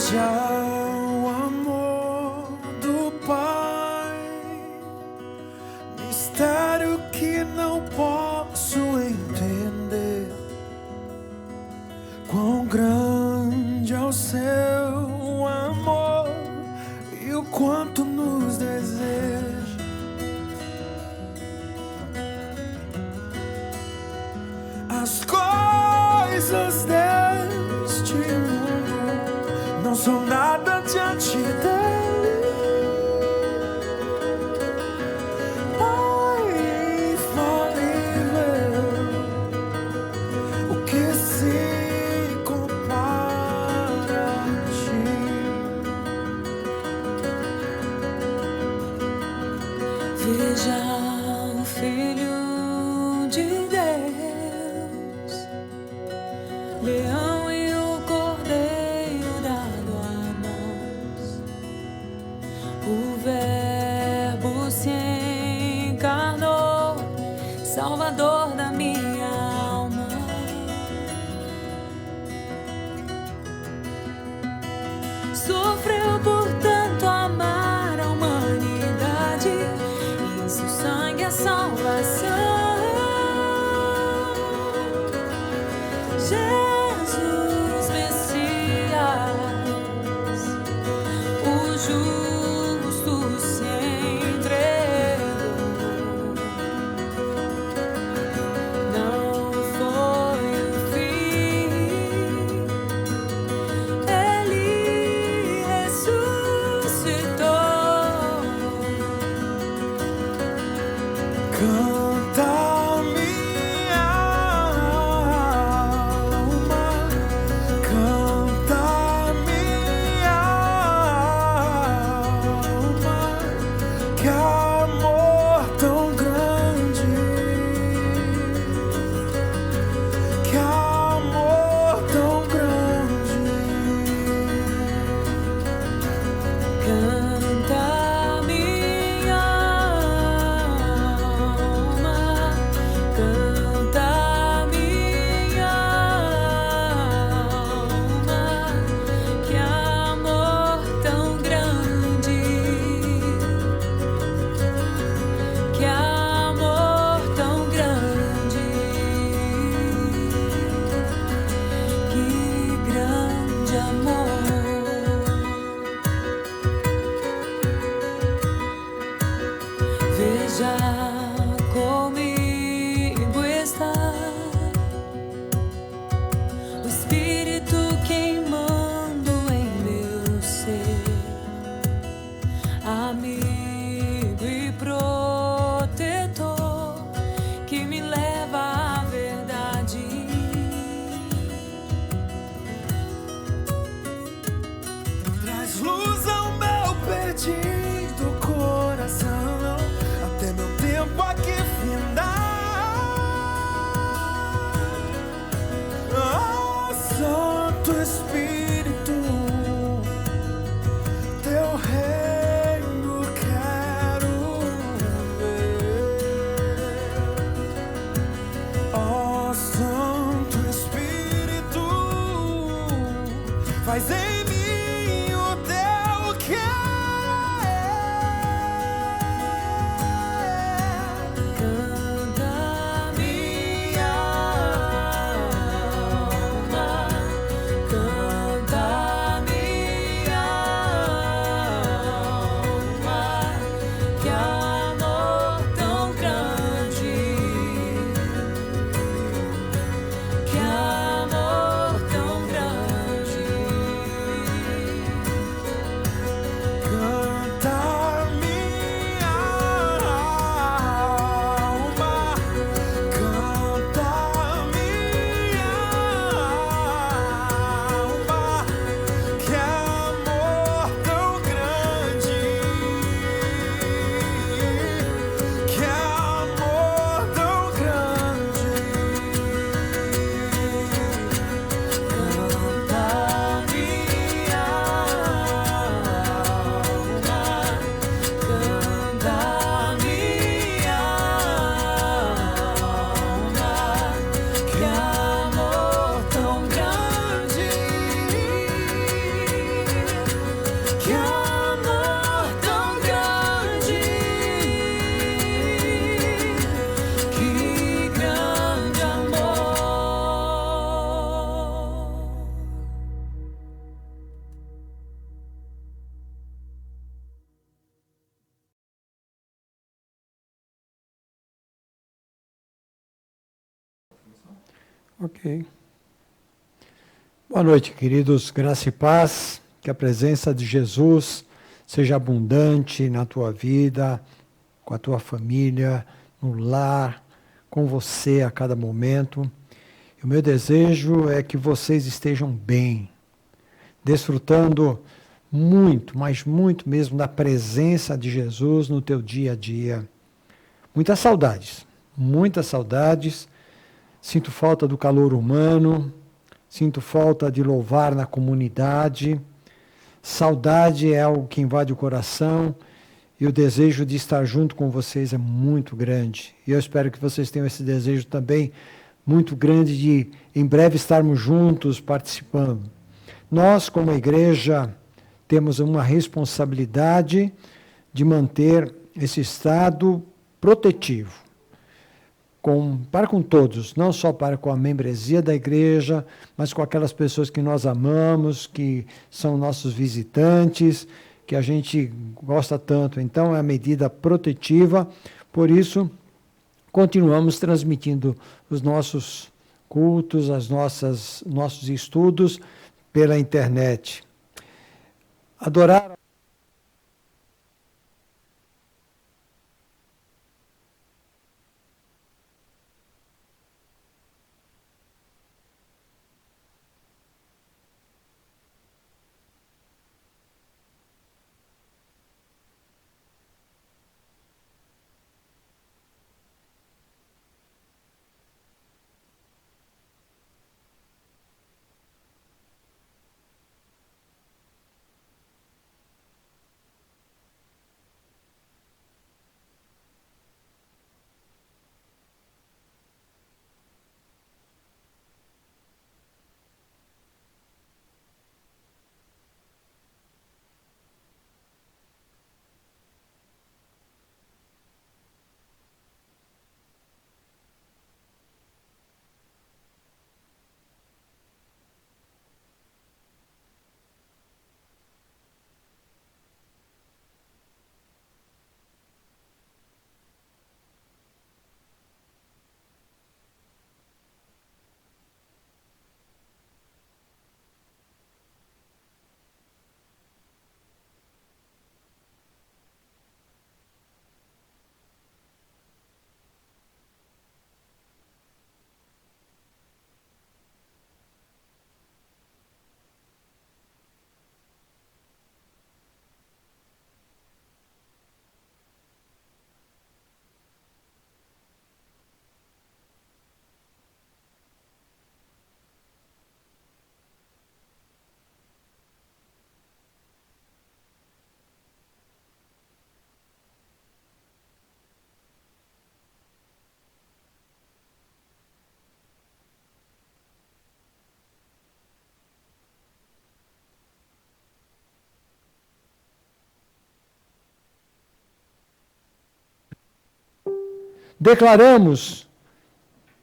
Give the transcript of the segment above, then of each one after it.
Já o amor do Pai, mistério que não posso entender. Quão grande é o seu amor e o quanto nos deseja. As coisas deste mundo não são nada diante dele. Pai infalível, o que se compara a ti? Veja o Filho de Deus, leão e o cordeiro dado a nós. O Verbo se encarnou, Salvador da minha alma. Sofreu por tanto amar a humanidade, e em seu sangue a salvação. Jesus Messias, o justo se entregou. Não foi o fim, ele ressuscitou. Canta minha alma, canta minha alma, que amor tão grande, que amor tão grande. Canta minha alma, Ok. Boa noite, queridos. Graça e paz. Que a presença de Jesus seja abundante na tua vida, com a tua família, no lar, com você a cada momento. E o meu desejo é que vocês estejam bem, desfrutando muito, mas muito mesmo da presença de Jesus no teu dia a dia. Muitas saudades, muitas saudades. Sinto falta do calor humano, sinto falta de louvar na comunidade. Saudade é algo que invade o coração e o desejo de estar junto com vocês é muito grande. E eu espero que vocês tenham esse desejo também muito grande de em breve estarmos juntos participando. Nós, como igreja, temos uma responsabilidade de manter esse estado protetivo. Para com todos, não só para com a membresia da igreja, mas com aquelas pessoas que nós amamos, que são nossos visitantes, que a gente gosta tanto. Então, é a medida protetiva, por isso, continuamos transmitindo os nossos cultos, nossos estudos pela internet. Adorar declaramos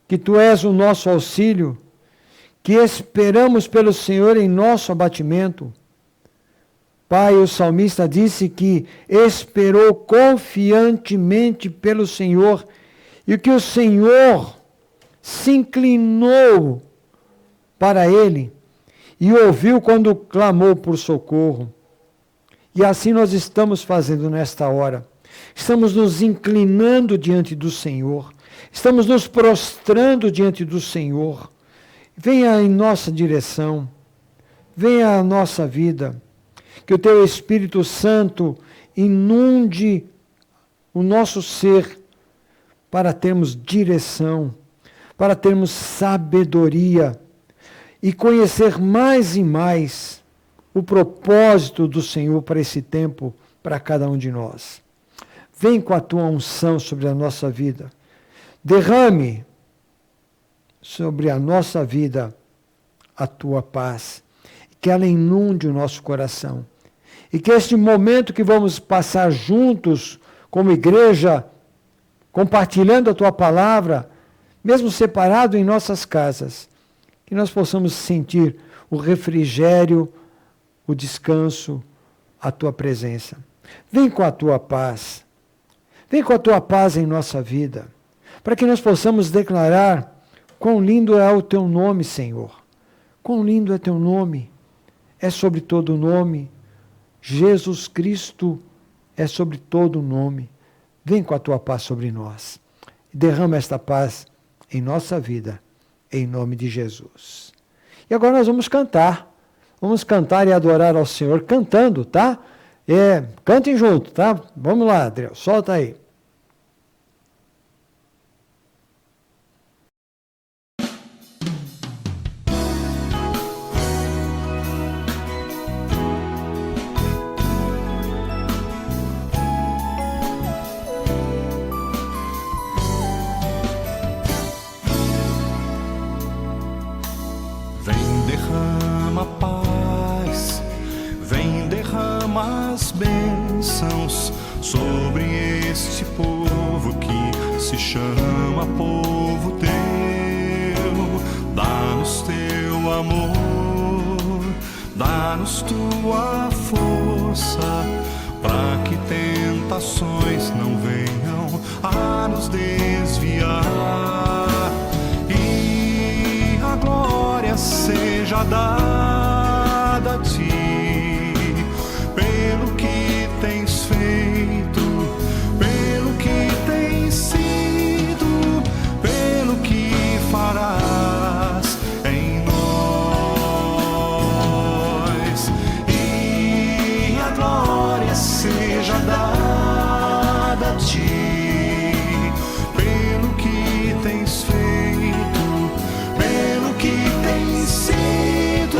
que Tu és o nosso auxílio, que esperamos pelo Senhor em nosso abatimento. Pai, o salmista disse que esperou confiantemente pelo Senhor e que o Senhor se inclinou para ele e ouviu quando clamou por socorro. E assim nós estamos fazendo nesta hora. Estamos nos inclinando diante do Senhor. Estamos nos prostrando diante do Senhor. Venha em nossa direção. Venha à nossa vida. Que o Teu Espírito Santo inunde o nosso ser para termos direção, para termos sabedoria e conhecer mais e mais o propósito do Senhor para esse tempo, para cada um de nós. Vem com a Tua unção sobre a nossa vida. Derrame sobre a nossa vida a Tua paz. Que ela inunde o nosso coração. E que este momento que vamos passar juntos, como igreja, compartilhando a Tua palavra, mesmo separado em nossas casas, que nós possamos sentir o refrigério, o descanso, a Tua presença. Vem com a Tua paz. Vem com a Tua paz em nossa vida, para que nós possamos declarar Quão lindo é o teu nome, Senhor. Quão lindo é teu nome. É sobre todo nome. Jesus Cristo é sobre todo nome. Vem com a tua paz sobre nós. Derrama esta paz em nossa vida, em nome de Jesus. E agora nós vamos cantar. Vamos cantar e adorar ao Senhor cantando, tá? Cantem junto, tá? Vamos lá, Adriel, solta aí. Derrama paz, vem derrama as bênçãos sobre este povo que se chama povo teu. Dá-nos teu amor, dá-nos tua força, para que tentações não venham a nos desviar. E a glória seja dada a ti, pelo que tens feito, pelo que tens sido, pelo que farás em nós. E a glória seja dada a ti, pelo que tens feito, pelo que tens sido,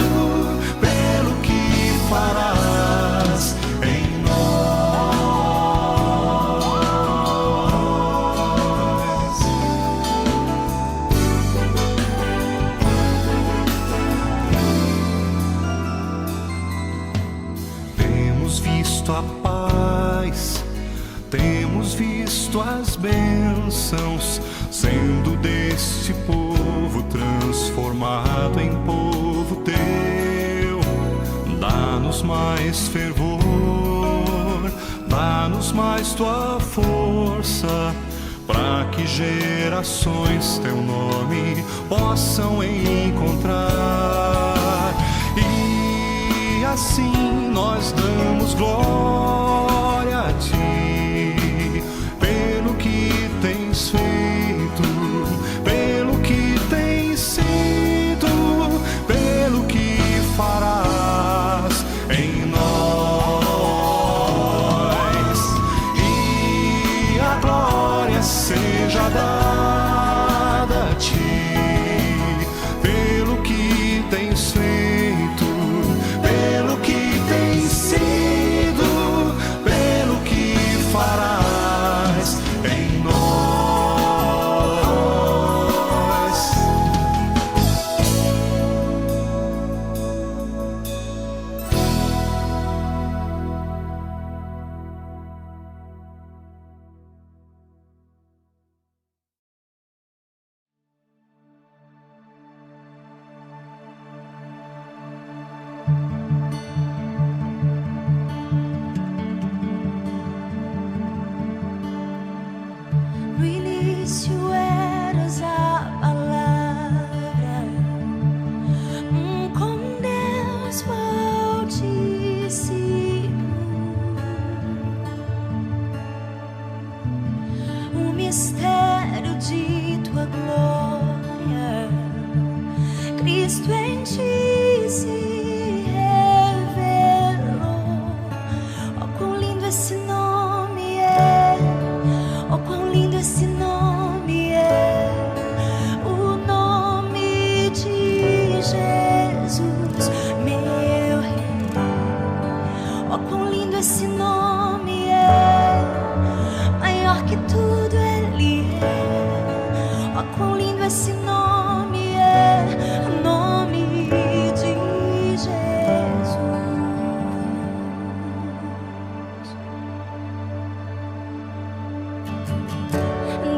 pelo que farás em nós. Temos visto a paz, temos visto as bênçãos, sendo deste povo transformado em povo teu. Dá-nos mais fervor, dá-nos mais tua força, para que gerações teu nome possam encontrar. E assim nós damos glória a ti, pelo que tens feito, pelo que tens sido, pelo que farás em nós. E a glória seja dada a ti, pelo que tens feito, pelo que tens sido, pelo que farás em nós. No início eras a palavra, com Deus Altíssimo. O mistério de tua glória, Cristo em ti se revelou. Oh, quão lindo esse nome é! Oh, quão lindo esse nome é, o nome de Jesus, meu Rei. Oh, quão lindo esse nome é, maior que tudo Ele é. Oh, quão lindo esse nome é, o nome de Jesus.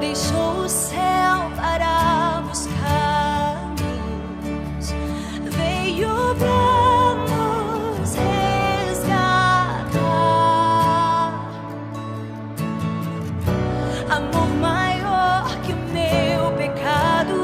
Deixou o céu para buscar-nos, veio para nos resgatar. Amor maior que o meu pecado,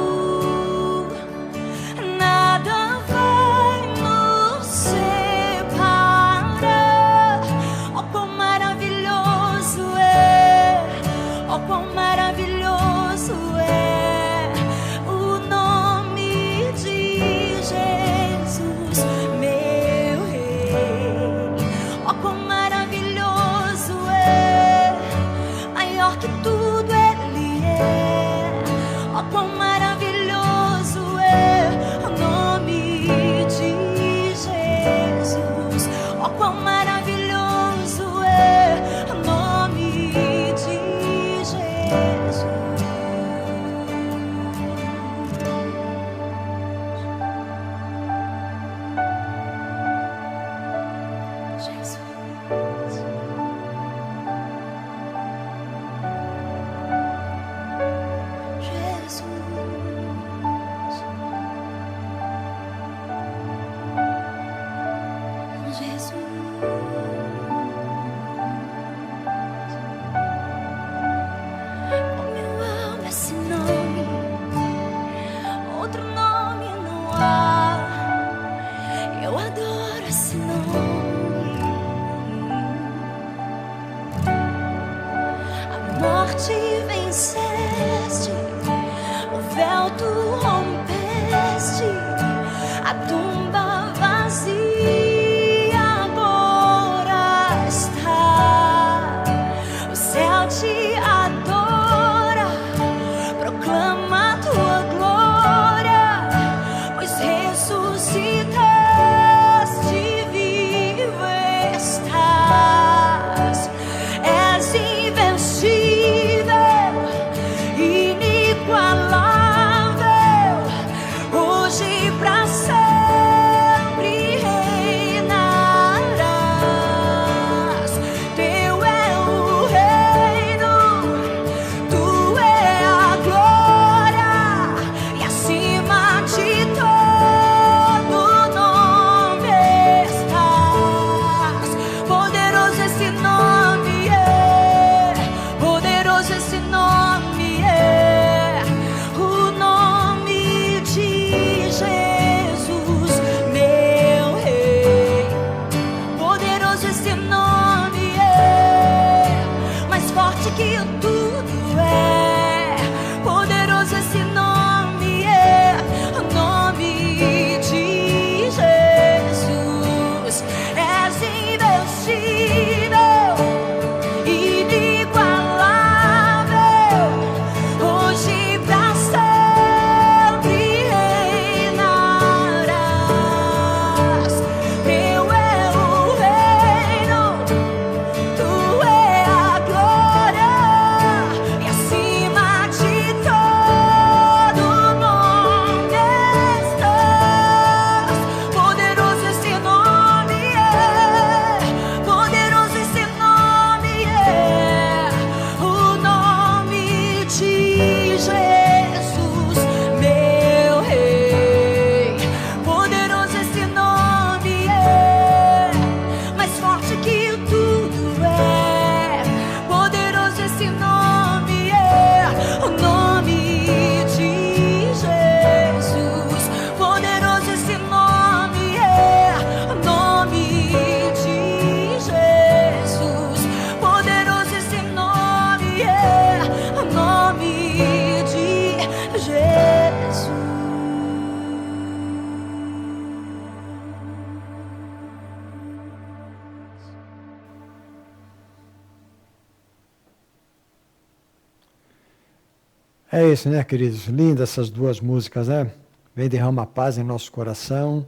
É isso, né, queridos? Lindas essas duas músicas, né? Vem derrama paz em nosso coração.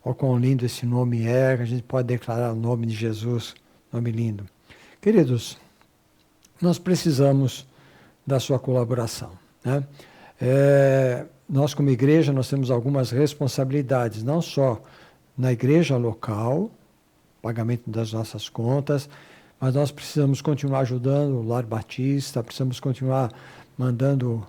Olha quão lindo esse nome é, a gente pode declarar o nome de Jesus, nome lindo. Queridos, nós precisamos da sua colaboração, né? Nós como igreja, nós temos algumas responsabilidades, não só na igreja local, pagamento das nossas contas, mas nós precisamos continuar ajudando o Lar Batista, precisamos continuar mandando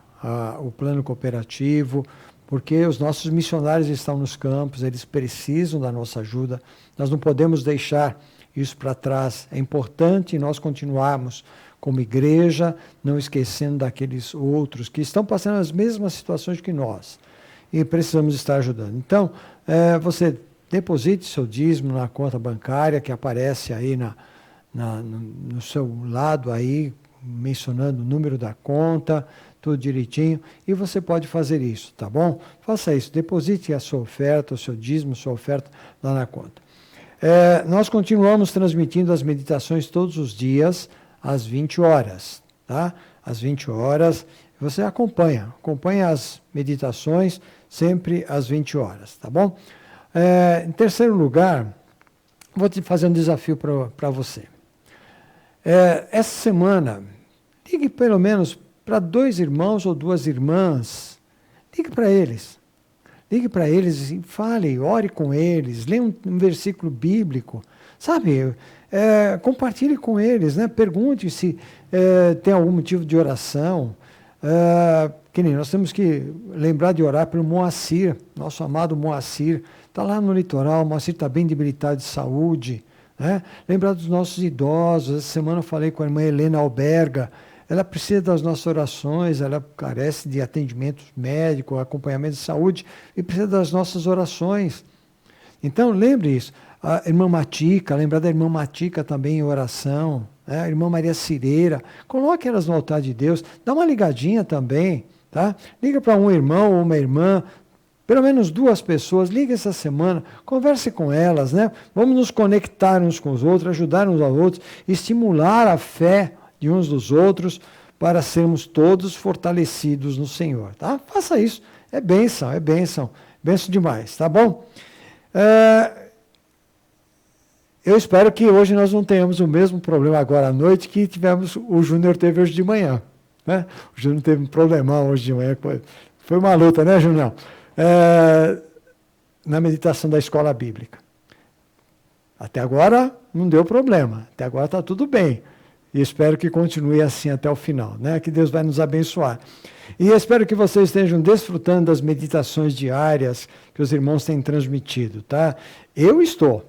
o plano cooperativo, porque os nossos missionários estão nos campos, eles precisam da nossa ajuda, nós não podemos deixar isso para trás. É importante nós continuarmos como igreja, não esquecendo daqueles outros que estão passando as mesmas situações que nós, e precisamos estar ajudando. Então, você deposite seu dízimo na conta bancária, que aparece aí no seu lado, aí, mencionando o número da conta, tudo direitinho, e você pode fazer isso, tá bom? Faça isso, deposite a sua oferta, o seu dízimo, a sua oferta lá na conta. Nós continuamos transmitindo as meditações todos os dias, às 20 horas, tá? Às 20 horas, você acompanha as meditações sempre às 20 horas, tá bom? Em terceiro lugar, vou te fazer um desafio para você. Essa semana, ligue pelo menos para 2 irmãos ou 2 irmãs, ligue para eles e fale, ore com eles, leia um versículo bíblico, sabe? Compartilhe com eles, né? Pergunte se tem algum motivo de oração. Que nem nós temos que lembrar de orar pelo Moacir, nosso amado Moacir, está lá no litoral, o Moacir está bem debilitado de saúde, né? Lembrar dos nossos idosos. Essa semana eu falei com a irmã Helena Alberga, ela precisa das nossas orações, ela carece de atendimento médico, acompanhamento de saúde, e precisa das nossas orações. Então, lembre isso. A irmã Matica, lembrar da irmã Matica também em oração, né? A irmã Maria Cireira, coloque elas no altar de Deus, dá uma ligadinha também, tá? Liga para um irmão ou uma irmã, pelo menos 2 pessoas, liga essa semana, converse com elas, né? Vamos nos conectar uns com os outros, ajudar uns aos outros, estimular a fé de uns dos outros, para sermos todos fortalecidos no Senhor, tá? Faça isso, é bênção demais, tá bom? Eu espero que hoje nós não tenhamos o mesmo problema agora à noite que o Júnior teve hoje de manhã, né? O Júnior teve um problemão hoje de manhã, foi uma luta, né, Júnior? Na meditação da escola bíblica. Até agora não deu problema, até agora está tudo bem. E espero que continue assim até o final, né? Que Deus vai nos abençoar. E espero que vocês estejam desfrutando das meditações diárias que os irmãos têm transmitido, tá? Eu estou,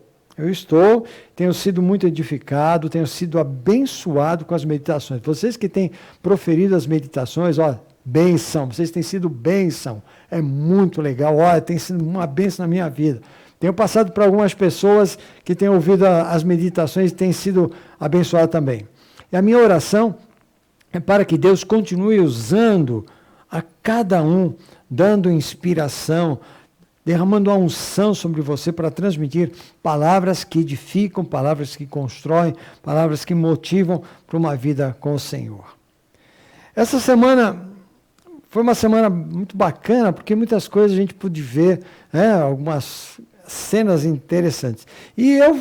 tenho sido muito edificado, tenho sido abençoado com as meditações. Vocês que têm proferido as meditações, bênção, vocês têm sido bênção. É muito legal, tem sido uma bênção na minha vida. Tenho passado para algumas pessoas que têm ouvido as meditações e têm sido abençoadas também. E a minha oração é para que Deus continue usando a cada um, dando inspiração, derramando a unção sobre você para transmitir palavras que edificam, palavras que constroem, palavras que motivam para uma vida com o Senhor. Essa semana foi uma semana muito bacana, porque muitas coisas a gente pôde ver, algumas cenas interessantes. E eu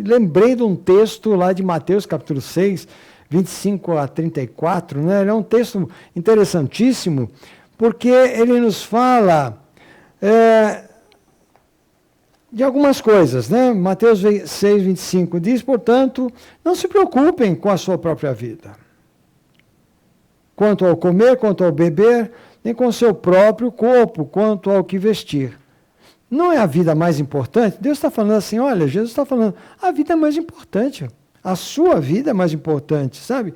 lembrei de um texto lá de Mateus capítulo 6, 25 a 34, né? Ele é um texto interessantíssimo, porque ele nos fala de algumas coisas, né? Mateus 6, 25 diz, portanto, não se preocupem com a sua própria vida, quanto ao comer, quanto ao beber, nem com o seu próprio corpo, quanto ao que vestir. Não é a vida mais importante? Deus está falando assim, olha, Jesus está falando, a vida é mais importante, a sua vida é mais importante, sabe?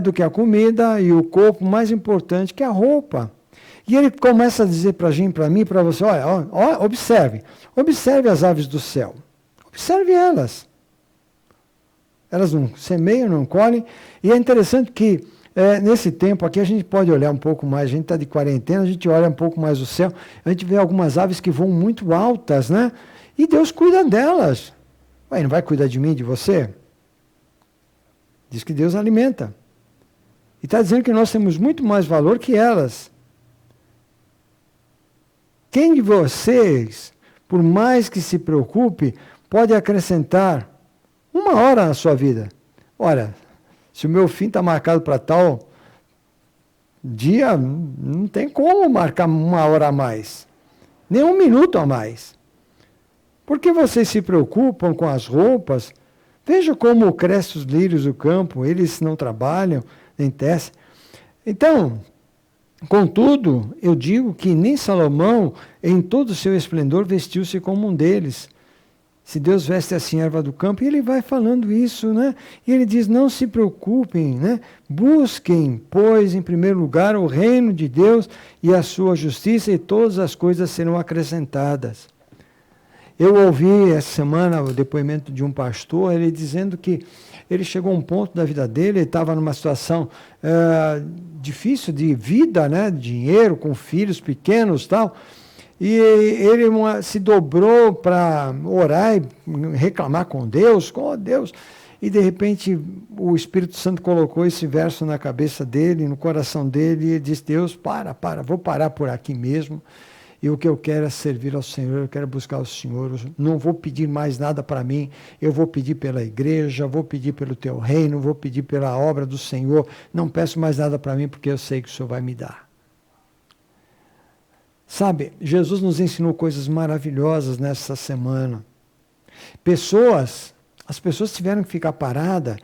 Do que a comida, e o corpo mais importante que a roupa. E ele começa a dizer para mim, para você, olha, observe as aves do céu, observe elas. Elas não semeiam, não colhem, e é interessante que nesse tempo aqui a gente pode olhar um pouco mais, a gente está de quarentena, a gente olha um pouco mais o céu, a gente vê algumas aves que voam muito altas, né? E Deus cuida delas. Não vai cuidar de mim, de você? Diz que Deus alimenta. E está dizendo que nós temos muito mais valor que elas. Quem de vocês, por mais que se preocupe, pode acrescentar 1 hora na sua vida? Ora, se o meu fim está marcado para tal dia, não tem como marcar 1 hora a mais, nem 1 minuto a mais. Por que vocês se preocupam com as roupas? Veja como crescem os lírios do campo, eles não trabalham, nem tecem. Então, contudo, eu digo que nem Salomão, em todo o seu esplendor, vestiu-se como um deles. Se Deus veste assim a erva do campo, e ele vai falando isso, né? E ele diz, não se preocupem, né? Busquem, pois, em primeiro lugar, o reino de Deus e a sua justiça, e todas as coisas serão acrescentadas. Eu ouvi essa semana o depoimento de um pastor, ele dizendo que ele chegou a um ponto da vida dele, ele estava numa situação difícil de vida, né? Dinheiro, com filhos pequenos e tal, e ele se dobrou para orar e reclamar com Deus, e de repente o Espírito Santo colocou esse verso na cabeça dele, no coração dele, e ele disse, Deus, vou parar por aqui mesmo, e o que eu quero é servir ao Senhor, eu quero buscar o Senhor, eu não vou pedir mais nada para mim, eu vou pedir pela igreja, vou pedir pelo teu reino, vou pedir pela obra do Senhor, não peço mais nada para mim, porque eu sei que o Senhor vai me dar. Sabe, Jesus nos ensinou coisas maravilhosas nessa semana. As pessoas tiveram que ficar paradas,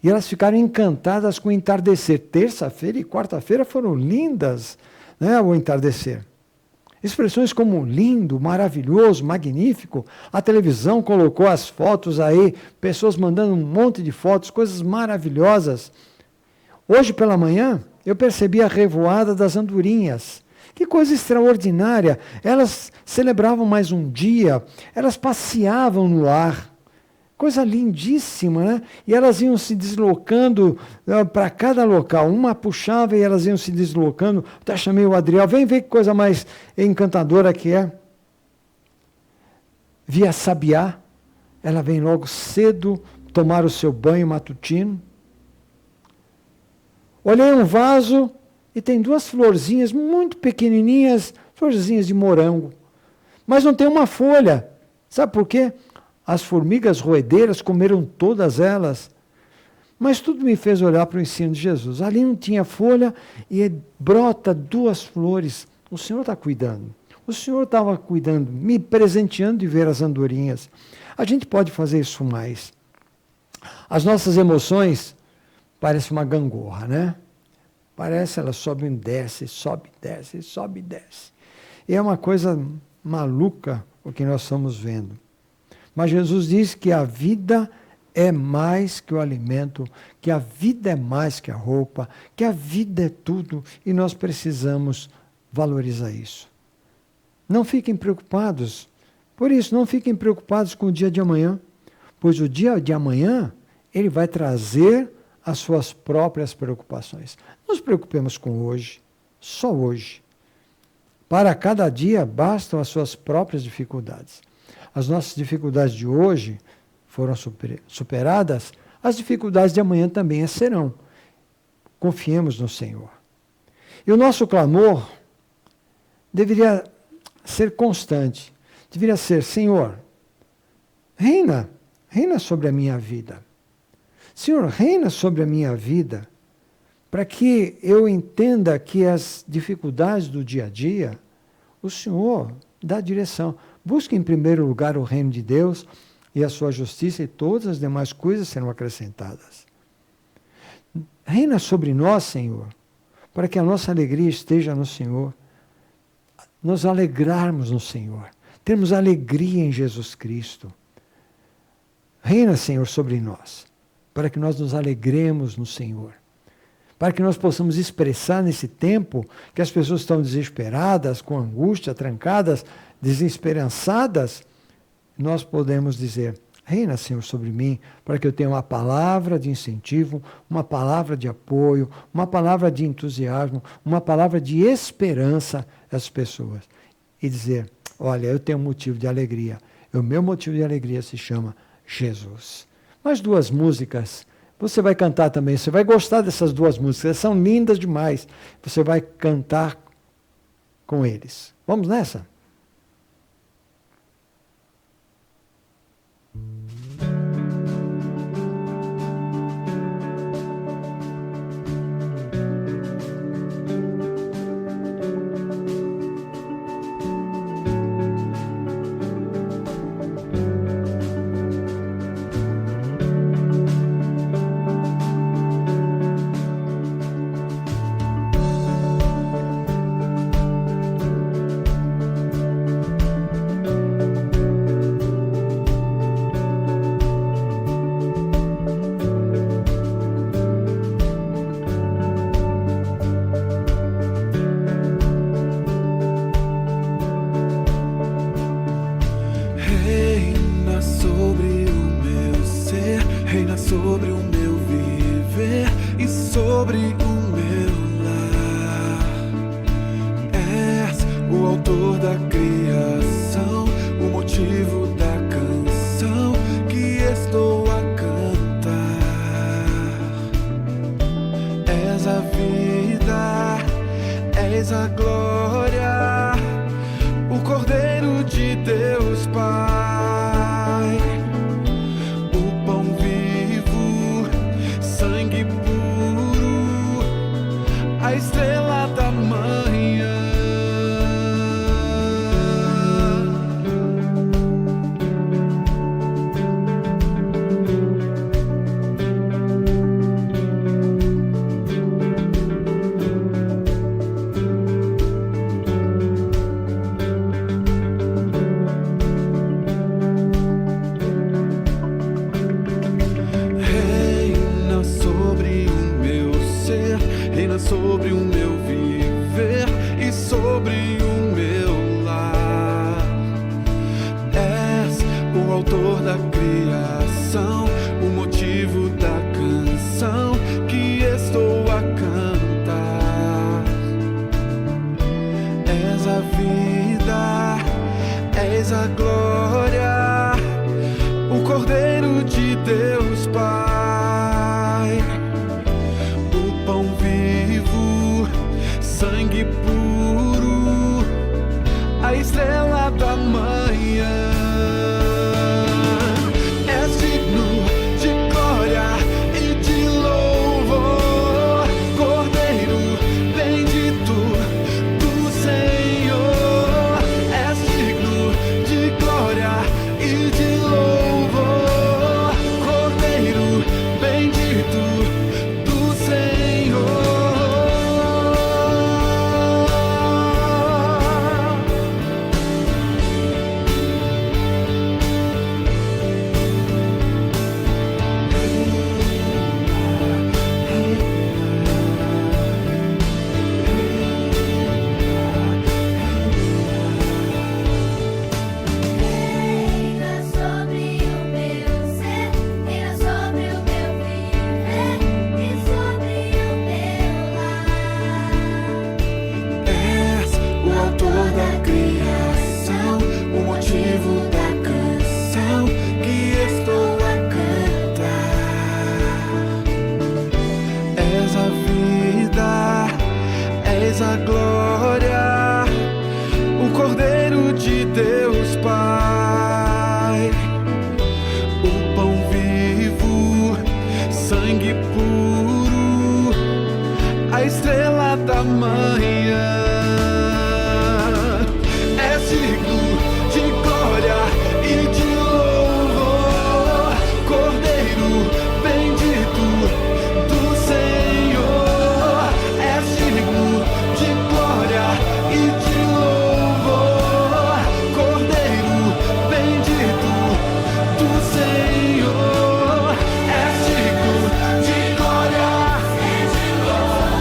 e elas ficaram encantadas com o entardecer. Terça-feira e quarta-feira foram lindas, né, o entardecer. Expressões como lindo, maravilhoso, magnífico. A televisão colocou as fotos aí, pessoas mandando um monte de fotos, coisas maravilhosas. Hoje pela manhã, eu percebi a revoada das andorinhas. Que coisa extraordinária. Elas celebravam mais um dia, elas passeavam no ar. Coisa lindíssima, né? E elas iam se deslocando para cada local. Uma puxava e elas iam se deslocando. Até chamei o Adriel, vem ver que coisa mais encantadora que é. Vi a sabiá, ela vem logo cedo tomar o seu banho matutino. Olhei um vaso e tem 2 florzinhas muito pequenininhas, florzinhas de morango. Mas não tem uma folha. Sabe por quê? As formigas roedeiras comeram todas elas. Mas tudo me fez olhar para o ensino de Jesus. Ali não tinha folha e brota 2 flores. O Senhor está cuidando. O Senhor estava cuidando, me presenteando de ver as andorinhas. A gente pode fazer isso mais. As nossas emoções parecem uma gangorra, né? Parece, elas sobem e descem, sobe, desce, sobe e desce. E é uma coisa maluca o que nós estamos vendo. Mas Jesus diz que a vida é mais que o alimento, que a vida é mais que a roupa, que a vida é tudo, e nós precisamos valorizar isso. Não fiquem preocupados. Por isso, não fiquem preocupados com o dia de amanhã, pois o dia de amanhã, ele vai trazer as suas próprias preocupações. Não nos preocupemos com hoje, só hoje. Para cada dia, bastam as suas próprias dificuldades. As nossas dificuldades de hoje foram superadas, as dificuldades de amanhã também serão. Confiemos no Senhor. E o nosso clamor deveria ser constante. Deveria ser, Senhor, reina sobre a minha vida. Senhor, reina sobre a minha vida, para que eu entenda que as dificuldades do dia a dia, o Senhor dá direção. Busque em primeiro lugar o reino de Deus e a sua justiça, e todas as demais coisas serão acrescentadas. Reina sobre nós, Senhor, para que a nossa alegria esteja no Senhor. Nos alegrarmos no Senhor. Termos alegria em Jesus Cristo. Reina, Senhor, sobre nós, para que nós nos alegremos no Senhor. Para que nós possamos expressar nesse tempo que as pessoas estão desesperadas, com angústia, trancadas, desesperançadas, nós podemos dizer, reina, Senhor, sobre mim, para que eu tenha uma palavra de incentivo, uma palavra de apoio, uma palavra de entusiasmo, uma palavra de esperança às pessoas. E dizer, olha, eu tenho um motivo de alegria. O meu motivo de alegria se chama Jesus. Mais 2 músicas Você vai cantar também, você vai gostar dessas duas músicas, elas são lindas demais. Você vai cantar com eles. Vamos nessa? Reina sobre o meu ser, reina sobre o meu viver e sobre o meu lar. És o autor da criação, o motivo da canção que estou a cantar. És a vida, és a glória, o Cordeiro de Deus Pai, o pão vivo, sangue puro, a estrela da manhã. Sobre o meu viver e sobre o meu lar. És o autor da criação, o motivo da canção que estou a cantar. És a vida, és a glória, o Cordeiro de Deus Pai, o pão vivo, sangue puro, a estrela da manhã. És digno de glória e de louvor, Cordeiro bendito do Senhor. És digno de glória e de louvor, Cordeiro bendito do Senhor. Reina sobre o meu ser, reina sobre o meu viver e sobre o meu lar. És o autor da criação, o motivo da canção que estou a cantar. És a vida, és a glória, o Cordeiro de Deus Pai, o pão vivo, sangue puro, a estrela da manhã. És digno de glória e de louvor, Cordeiro bendito do Senhor. És digno de glória e de louvor, Cordeiro bendito do Senhor. És digno de glória e de louvor,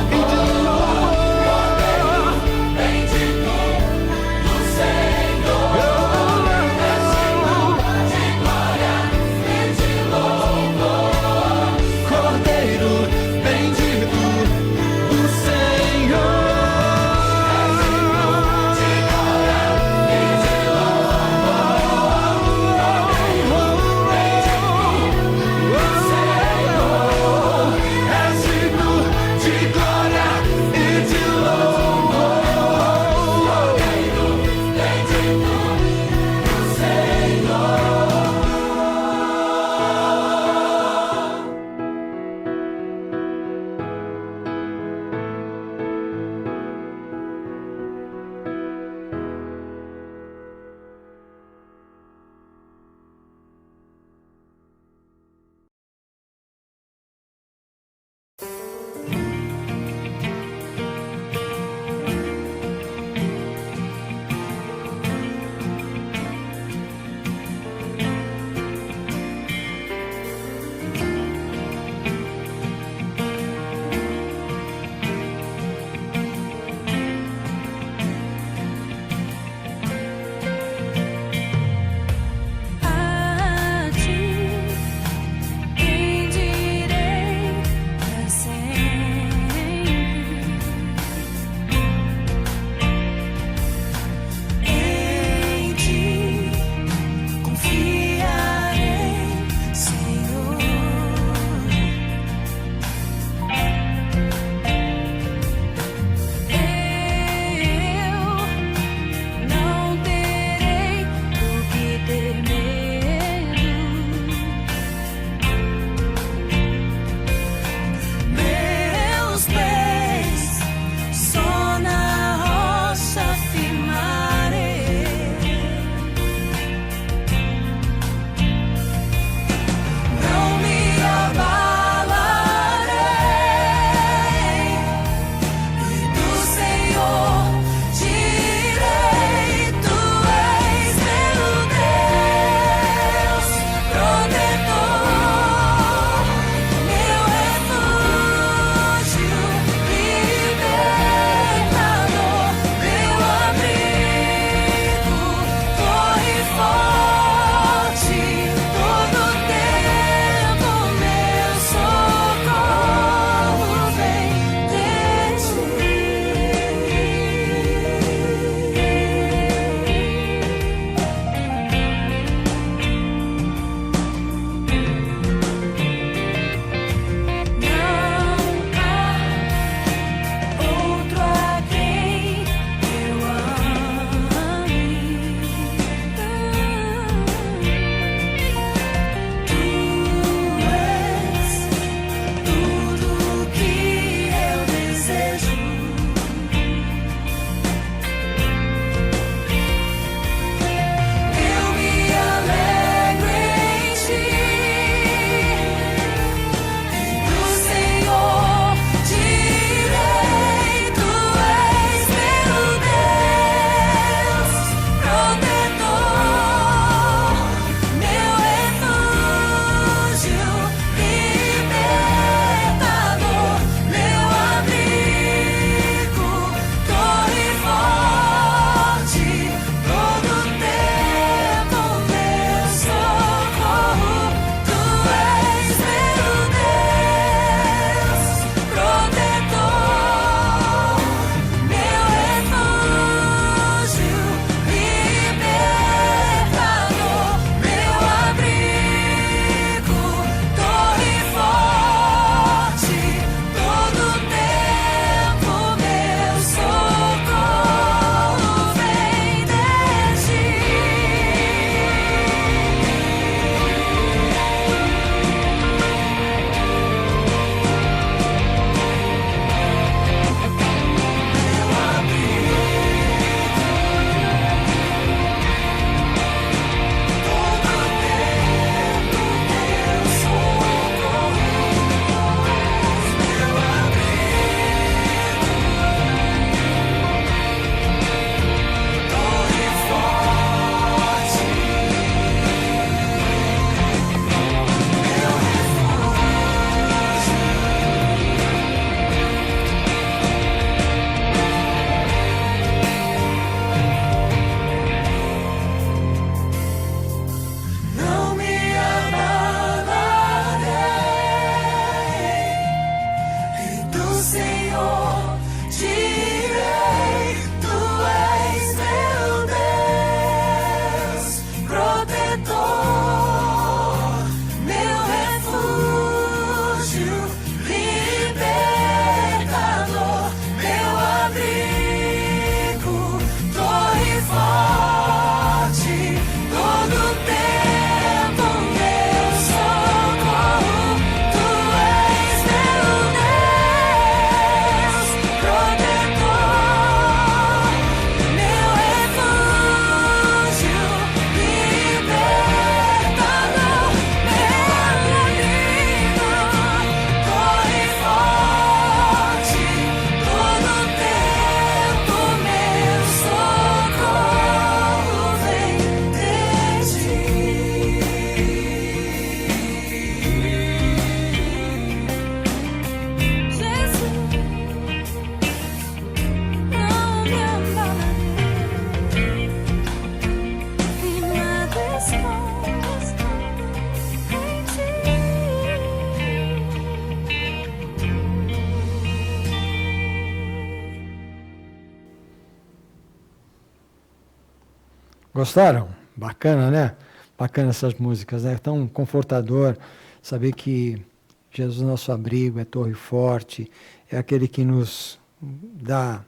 Gostaram? Bacana, né? Bacana essas músicas, né? Tão confortador saber que Jesus é nosso abrigo, é torre forte, é aquele que nos dá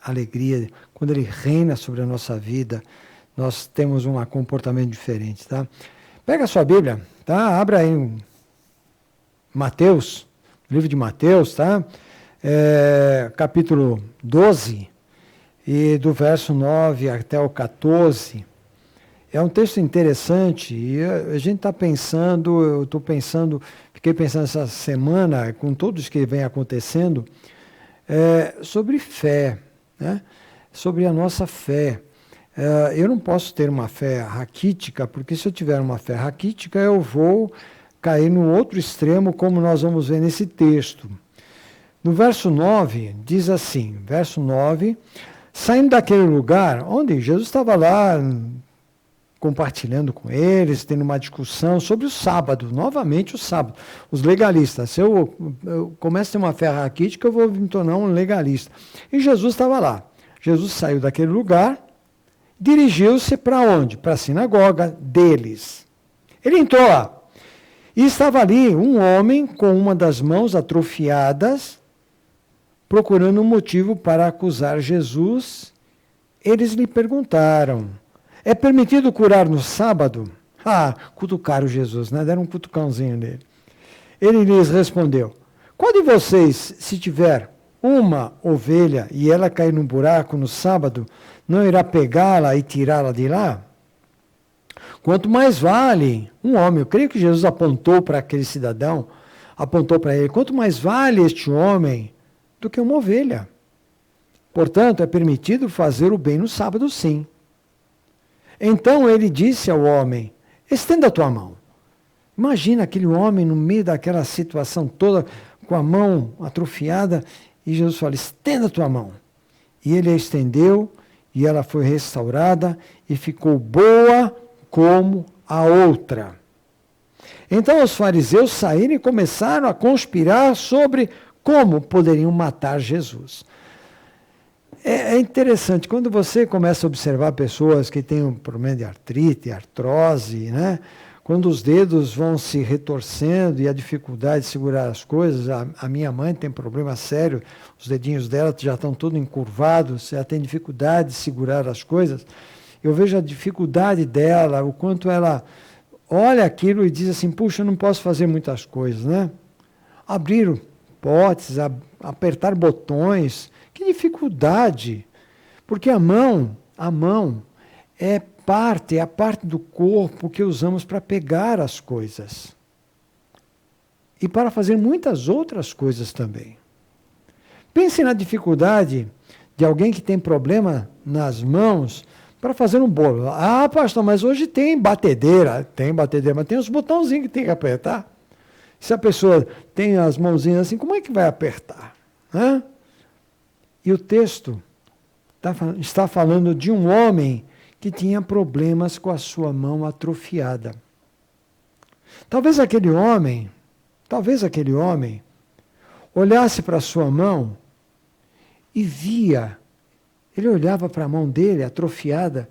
alegria. Quando Ele reina sobre a nossa vida, nós temos um comportamento diferente, tá? Pega a sua Bíblia, tá? Abra aí Mateus, livro de Mateus, tá? Capítulo 12, e do verso 9 até o 14. É um texto interessante, e a gente está pensando, eu estou pensando, fiquei pensando essa semana, com tudo isso que vem acontecendo, sobre fé, né? Sobre a nossa fé. Eu não posso ter uma fé raquítica, porque se eu tiver uma fé raquítica, eu vou cair no outro extremo, como nós vamos ver nesse texto. No verso 9, diz assim, verso 9, saindo daquele lugar, onde Jesus estava lá, compartilhando com eles, tendo uma discussão sobre o sábado, novamente o sábado. Os legalistas, se eu começo a ter uma fé raquítica, eu vou me tornar um legalista. E Jesus estava lá. Jesus saiu daquele lugar, dirigiu-se para onde? Para a sinagoga deles. Ele entrou lá. E estava ali um homem com uma das mãos atrofiadas, procurando um motivo para acusar Jesus. Eles lhe perguntaram: é permitido curar no sábado? Cutucaram Jesus, né? Deram um cutucãozinho nele. Ele lhes respondeu: qual de vocês, se tiver uma ovelha e ela cair num buraco no sábado, não irá pegá-la e tirá-la de lá? Quanto mais vale um homem, eu creio que Jesus apontou para aquele cidadão, apontou para ele, quanto mais vale este homem do que uma ovelha. Portanto, é permitido fazer o bem no sábado, sim. Então ele disse ao homem: estenda a tua mão. Imagina aquele homem no meio daquela situação toda, com a mão atrofiada, e Jesus fala: estenda a tua mão. E ele a estendeu, e ela foi restaurada, e ficou boa como a outra. Então os fariseus saíram e começaram a conspirar sobre como poderiam matar Jesus. É interessante, quando você começa a observar pessoas que têm um problema de artrite, artrose, né? Quando os dedos vão se retorcendo e a dificuldade de segurar as coisas, a minha mãe tem problema sério, os dedinhos dela já estão todos encurvados, ela tem dificuldade de segurar as coisas. Eu vejo a dificuldade dela, o quanto ela olha aquilo e diz assim: puxa, eu não posso fazer muitas coisas, né? Abrir potes, apertar botões, que dificuldade! Porque a mão é a parte do corpo que usamos para pegar as coisas. E para fazer muitas outras coisas também. Pense na dificuldade de alguém que tem problema nas mãos para fazer um bolo. Pastor, mas hoje tem batedeira, mas tem os botãozinhos que tem que apertar. Se a pessoa tem as mãozinhas assim, como é que vai apertar? Hã? E o texto está falando de um homem que tinha problemas com a sua mão atrofiada. Talvez aquele homem olhasse para a sua mão e via, ele olhava para a mão dele atrofiada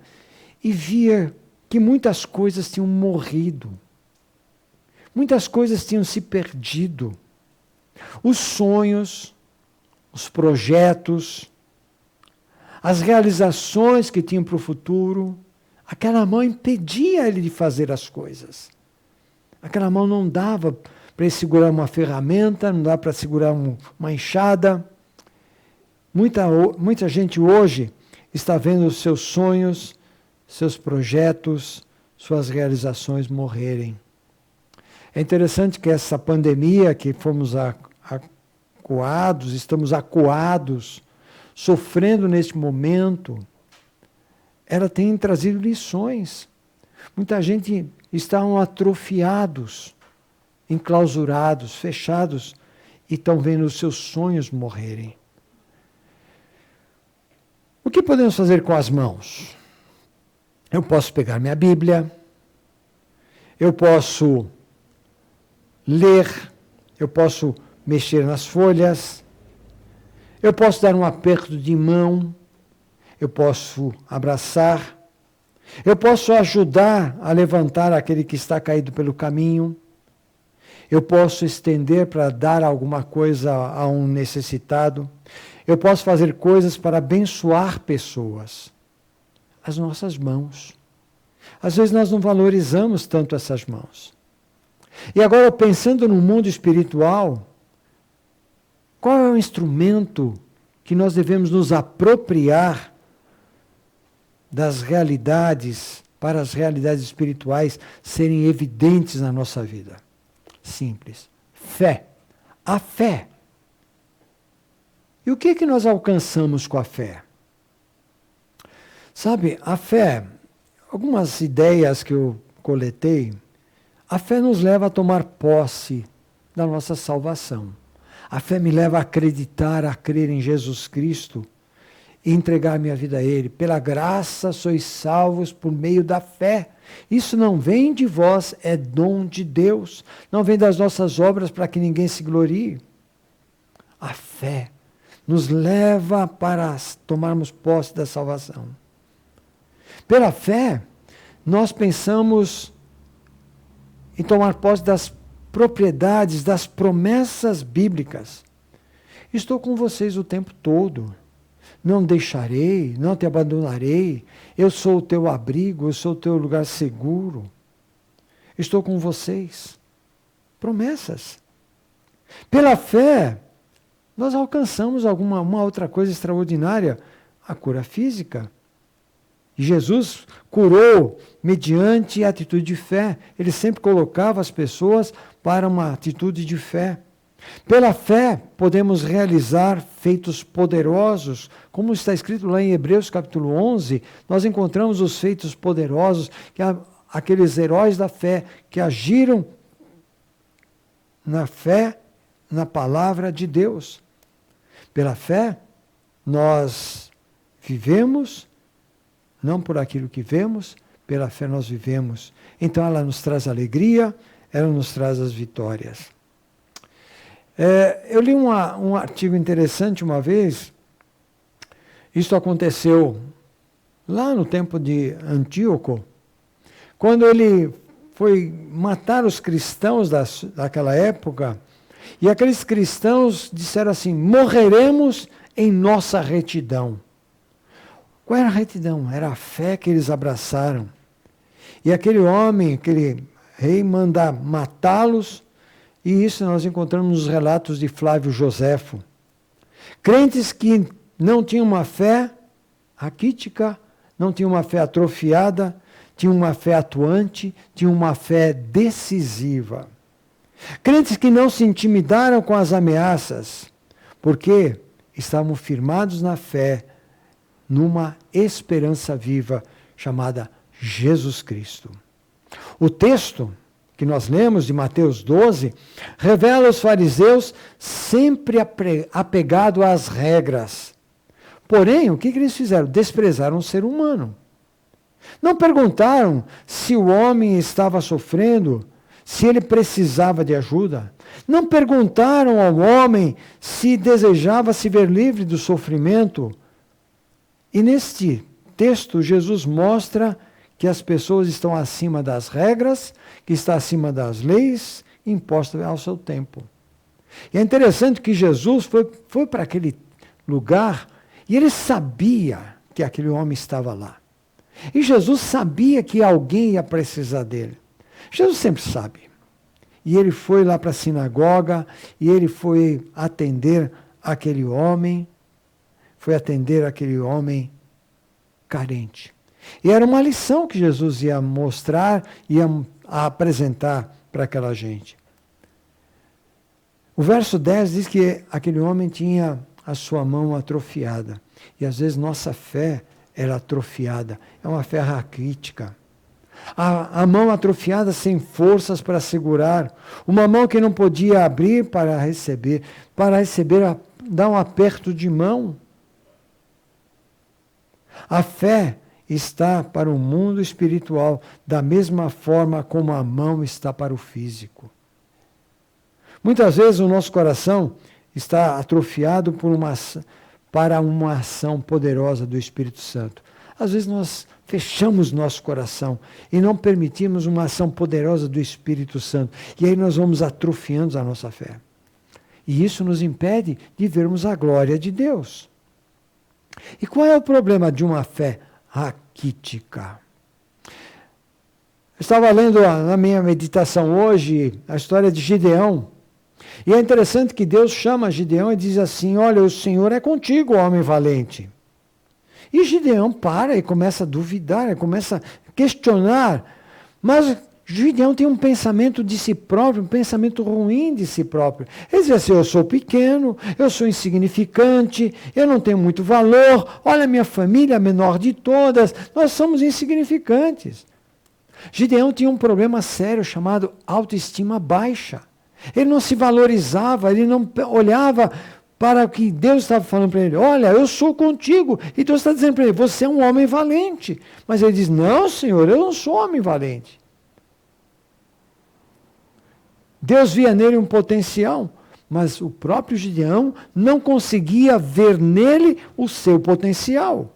e via que muitas coisas tinham morrido. Muitas coisas tinham se perdido. Os sonhos, os projetos, as realizações que tinham para o futuro, aquela mão impedia ele de fazer as coisas. Aquela mão não dava para ele segurar uma ferramenta, não dava para segurar uma enxada. Muita gente hoje está vendo os seus sonhos, seus projetos, suas realizações morrerem. É interessante que essa pandemia que fomos estamos acuados, sofrendo neste momento, ela tem trazido lições. Muita gente está atrofiados, enclausurados, fechados, e estão vendo os seus sonhos morrerem. O que podemos fazer com as mãos? Eu posso pegar minha Bíblia, eu posso ler, eu posso mexer nas folhas, eu posso dar um aperto de mão, eu posso abraçar, Eu posso ajudar a levantar aquele que está caído pelo caminho. Eu posso estender para dar alguma coisa a um necessitado. Eu posso fazer coisas para abençoar pessoas. As nossas mãos. Às vezes nós não valorizamos tanto essas mãos. E agora, pensando no mundo espiritual, qual é o instrumento que nós devemos nos apropriar das realidades, para as realidades espirituais serem evidentes na nossa vida? Simples. Fé. A fé. E o que é que nós alcançamos com a fé? Sabe, a fé, algumas ideias que eu coletei, a fé nos leva a tomar posse da nossa salvação. A fé me leva a acreditar, a crer em Jesus Cristo e entregar minha vida a Ele. Pela graça sois salvos por meio da fé. Isso não vem de vós, é dom de Deus. Não vem das nossas obras para que ninguém se glorie. A fé nos leva para tomarmos posse da salvação. Pela fé, nós pensamos em tomar posse das propriedades, das promessas bíblicas. Estou com vocês o tempo todo. Não deixarei, não te abandonarei. Eu sou o teu abrigo, eu sou o teu lugar seguro. Estou com vocês. Promessas. Pela fé, nós alcançamos uma outra coisa extraordinária, a cura física. E Jesus curou mediante a atitude de fé. Ele sempre colocava as pessoas para uma atitude de fé. Pela fé, podemos realizar feitos poderosos. Como está escrito lá em Hebreus capítulo 11, nós encontramos os feitos poderosos, que aqueles heróis da fé que agiram na fé, na palavra de Deus. Pela fé, nós vivemos, não por aquilo que vemos, pela fé nós vivemos. Então ela nos traz alegria, ela nos traz as vitórias. Eu li um artigo interessante uma vez. Isso aconteceu lá no tempo de Antíoco, quando ele foi matar os cristãos daquela época, e aqueles cristãos disseram assim: morreremos em nossa retidão. Qual era a retidão? Era a fé que eles abraçaram. E aquele homem, aquele rei, manda matá-los. E isso nós encontramos nos relatos de Flávio Joséfo. Crentes que não tinham uma fé raquítica, não tinham uma fé atrofiada, tinham uma fé atuante, tinham uma fé decisiva. Crentes que não se intimidaram com as ameaças, porque estavam firmados na fé, numa esperança viva chamada Jesus Cristo. O texto que nós lemos de Mateus 12, revela os fariseus sempre apegados às regras. Porém, o que eles fizeram? Desprezaram o ser humano. Não perguntaram se o homem estava sofrendo, se ele precisava de ajuda. Não perguntaram ao homem se desejava se ver livre do sofrimento. E neste texto, Jesus mostra que as pessoas estão acima das regras, que está acima das leis impostas ao seu tempo. E é interessante que Jesus foi para aquele lugar e ele sabia que aquele homem estava lá. E Jesus sabia que alguém ia precisar dele. Jesus sempre sabe. E ele foi lá para a sinagoga e ele foi atender aquele homem, carente. E era uma lição que Jesus ia mostrar, ia apresentar para aquela gente. O verso 10 diz que aquele homem tinha a sua mão atrofiada. E às vezes nossa fé era atrofiada. É uma fé raquítica. A mão atrofiada sem forças para segurar. Uma mão que não podia abrir para receber, dar um aperto de mão. A fé está para o mundo espiritual da mesma forma como a mão está para o físico. Muitas vezes o nosso coração está atrofiado para uma ação poderosa do Espírito Santo. Às vezes nós fechamos nosso coração e não permitimos uma ação poderosa do Espírito Santo. E aí nós vamos atrofiando a nossa fé. E isso nos impede de vermos a glória de Deus. E qual é o problema de uma fé raquítica? Eu estava lendo na minha meditação hoje a história de Gideão. E é interessante que Deus chama Gideão e diz assim: olha, o Senhor é contigo, homem valente. E Gideão para e começa a duvidar, começa a questionar. Mas Gideão tem um pensamento de si próprio, um pensamento ruim de si próprio. Ele diz assim: eu sou pequeno, eu sou insignificante, eu não tenho muito valor, olha, minha família, a menor de todas, nós somos insignificantes. Gideão tinha um problema sério chamado autoestima baixa. Ele não se valorizava, ele não olhava para o que Deus estava falando para ele. Olha, eu sou contigo. E Deus está dizendo para ele: você é um homem valente. Mas ele diz: não, Senhor, eu não sou homem valente. Deus via nele um potencial, mas o próprio Gideão não conseguia ver nele o seu potencial.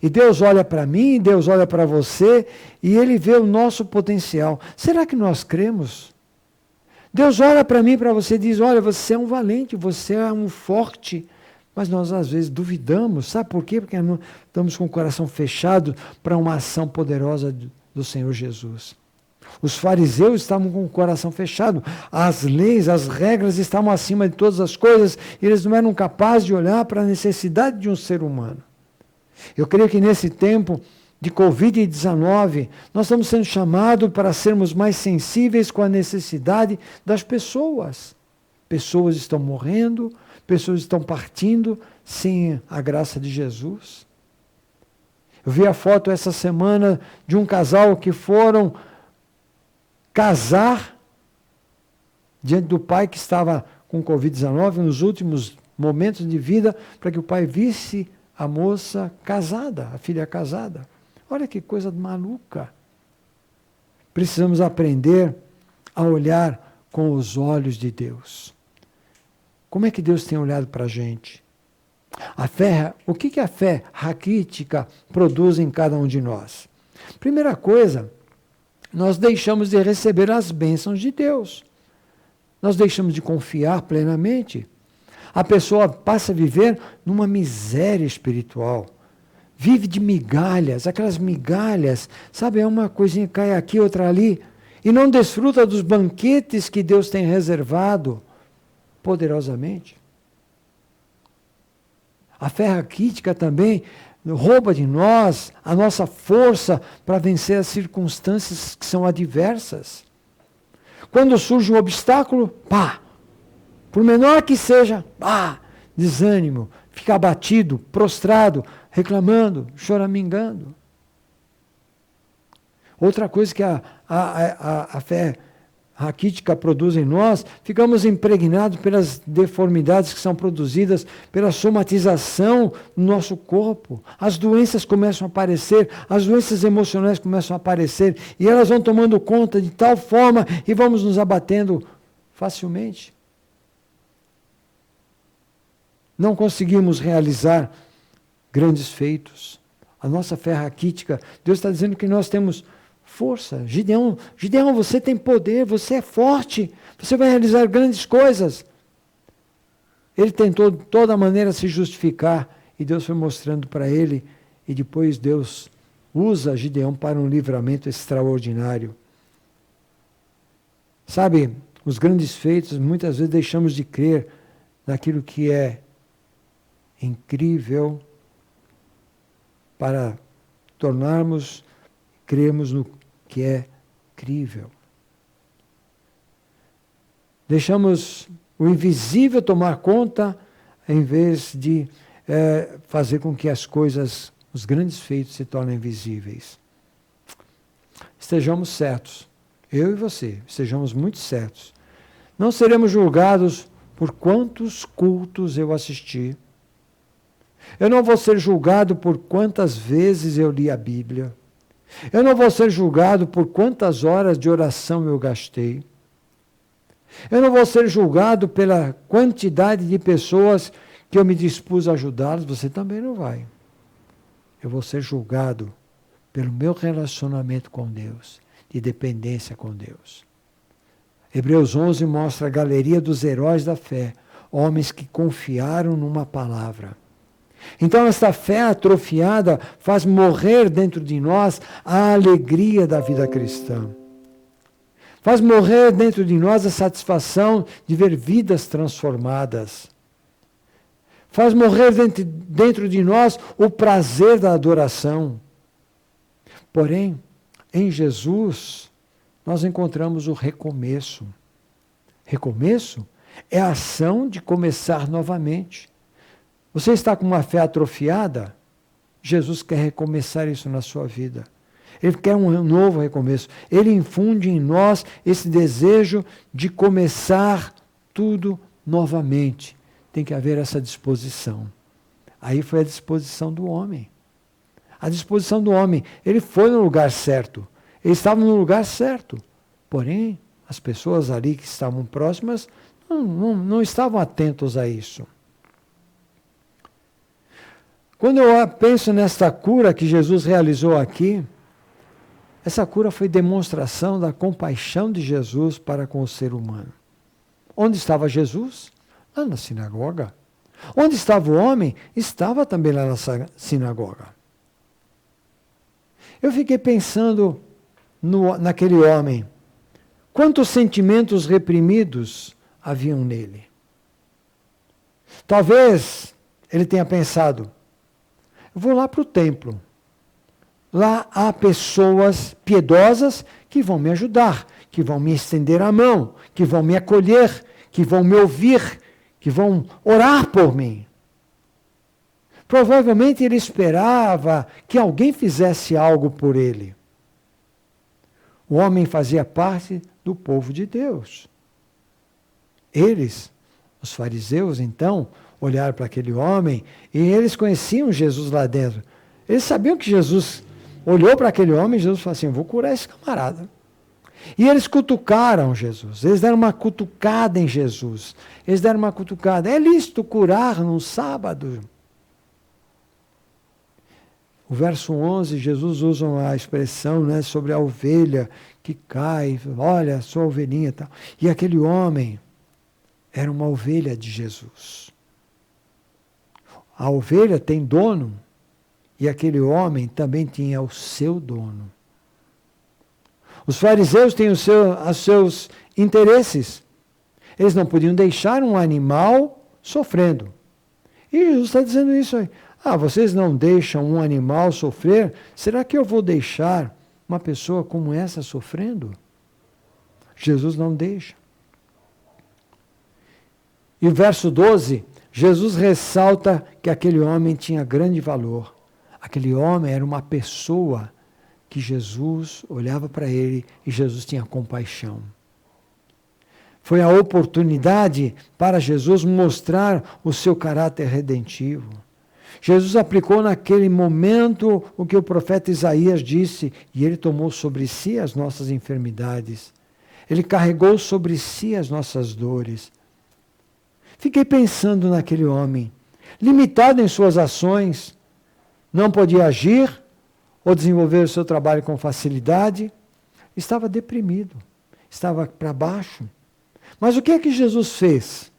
E Deus olha para mim, Deus olha para você, e Ele vê o nosso potencial. Será que nós cremos? Deus olha para mim e para você e diz: olha, você é um valente, você é um forte. Mas nós às vezes duvidamos. Sabe por quê? Porque nós estamos com o coração fechado para uma ação poderosa do Senhor Jesus. Os fariseus estavam com o coração fechado. As leis, as regras estavam acima de todas as coisas. E eles não eram capazes de olhar para a necessidade de um ser humano. Eu creio que nesse tempo de Covid-19, nós estamos sendo chamados para sermos mais sensíveis com a necessidade das pessoas. Pessoas estão morrendo, pessoas estão partindo sem a graça de Jesus. Eu vi a foto essa semana de um casal que foram casar diante do pai que estava com Covid-19 nos últimos momentos de vida, para que o pai visse a moça casada, a filha casada. Olha que coisa maluca. Precisamos aprender a olhar com os olhos de Deus. Como é que Deus tem olhado para a gente? A fé, o que a fé raquítica produz em cada um de nós? Primeira coisa, nós deixamos de receber as bênçãos de Deus. Nós deixamos de confiar plenamente. A pessoa passa a viver numa miséria espiritual. Vive de migalhas, aquelas migalhas, sabe, é uma coisinha que cai aqui, outra ali, e não desfruta dos banquetes que Deus tem reservado poderosamente. A fé raquítica também rouba de nós a nossa força para vencer as circunstâncias que são adversas. Quando surge um obstáculo, pá! Por menor que seja, desânimo, fica abatido, prostrado, reclamando, choramingando. Outra coisa que a fé raquítica produz em nós, ficamos impregnados pelas deformidades que são produzidas pela somatização no nosso corpo. As doenças começam a aparecer, as doenças emocionais começam a aparecer, e elas vão tomando conta de tal forma e vamos nos abatendo facilmente. Não conseguimos realizar grandes feitos. A nossa fé raquítica, Deus está dizendo que nós temos força. Gideão, você tem poder, você é forte, você vai realizar grandes coisas. Ele tentou de toda maneira se justificar, e Deus foi mostrando para ele, e depois Deus usa Gideão para um livramento extraordinário. Sabe, os grandes feitos, muitas vezes deixamos de crer naquilo que é incrível para cremos no que é crível. Deixamos o invisível tomar conta, em vez de fazer com que as coisas, os grandes feitos, se tornem visíveis. Estejamos certos, eu e você, estejamos muito certos. Não seremos julgados por quantos cultos eu assisti. Eu não vou ser julgado por quantas vezes eu li a Bíblia. Eu não vou ser julgado por quantas horas de oração eu gastei. Eu não vou ser julgado pela quantidade de pessoas que eu me dispus a ajudá-las. Você também não vai. eu vou ser julgado pelo meu relacionamento com Deus, de dependência com Deus. Hebreus 11 mostra a galeria dos heróis da fé, homens que confiaram numa palavra. Então esta fé atrofiada faz morrer dentro de nós a alegria da vida cristã. Faz morrer dentro de nós a satisfação de ver vidas transformadas. Faz morrer dentro de nós o prazer da adoração. Porém, em Jesus, nós encontramos o recomeço. Recomeço é a ação de começar novamente. Você está com uma fé atrofiada? Jesus quer recomeçar isso na sua vida. Ele quer um novo recomeço. Ele infunde em nós esse desejo de começar tudo novamente. Tem que haver essa disposição. Aí foi a disposição do homem. A disposição do homem. Ele foi no lugar certo. Ele estava no lugar certo. Porém, as pessoas ali que estavam próximas não estavam atentos a isso. Quando eu penso nesta cura que Jesus realizou aqui, essa cura foi demonstração da compaixão de Jesus para com o ser humano. Onde estava Jesus? Lá na sinagoga. Onde estava o homem? Estava também lá na sinagoga. Eu fiquei pensando naquele homem. Quantos sentimentos reprimidos haviam nele? Talvez ele tenha pensado, eu vou lá para o templo. Lá há pessoas piedosas que vão me ajudar, que vão me estender a mão, que vão me acolher, que vão me ouvir, que vão orar por mim. Provavelmente ele esperava que alguém fizesse algo por ele. O homem fazia parte do povo de Deus. Eles, os fariseus, então, olharam para aquele homem e eles conheciam Jesus lá dentro. Eles sabiam que Jesus olhou para aquele homem e Jesus falou assim, vou curar esse camarada. E eles cutucaram Jesus, eles deram uma cutucada em Jesus. Eles deram uma cutucada. É lícito curar num sábado? O verso 11, Jesus usa a expressão, né, sobre a ovelha que cai, olha, sua ovelhinha e tal. E aquele homem era uma ovelha de Jesus. A ovelha tem dono, e aquele homem também tinha o seu dono. Os fariseus têm os seus interesses. Eles não podiam deixar um animal sofrendo. E Jesus está dizendo isso aí. Vocês não deixam um animal sofrer? Será que eu vou deixar uma pessoa como essa sofrendo? Jesus não deixa. E o verso 12, Jesus ressalta que aquele homem tinha grande valor. Aquele homem era uma pessoa que Jesus olhava para ele e Jesus tinha compaixão. Foi a oportunidade para Jesus mostrar o seu caráter redentivo. Jesus aplicou naquele momento o que o profeta Isaías disse, e ele tomou sobre si as nossas enfermidades. Ele carregou sobre si as nossas dores. Fiquei pensando naquele homem, limitado em suas ações, não podia agir ou desenvolver o seu trabalho com facilidade, estava deprimido, estava para baixo. Mas o que é que Jesus fez?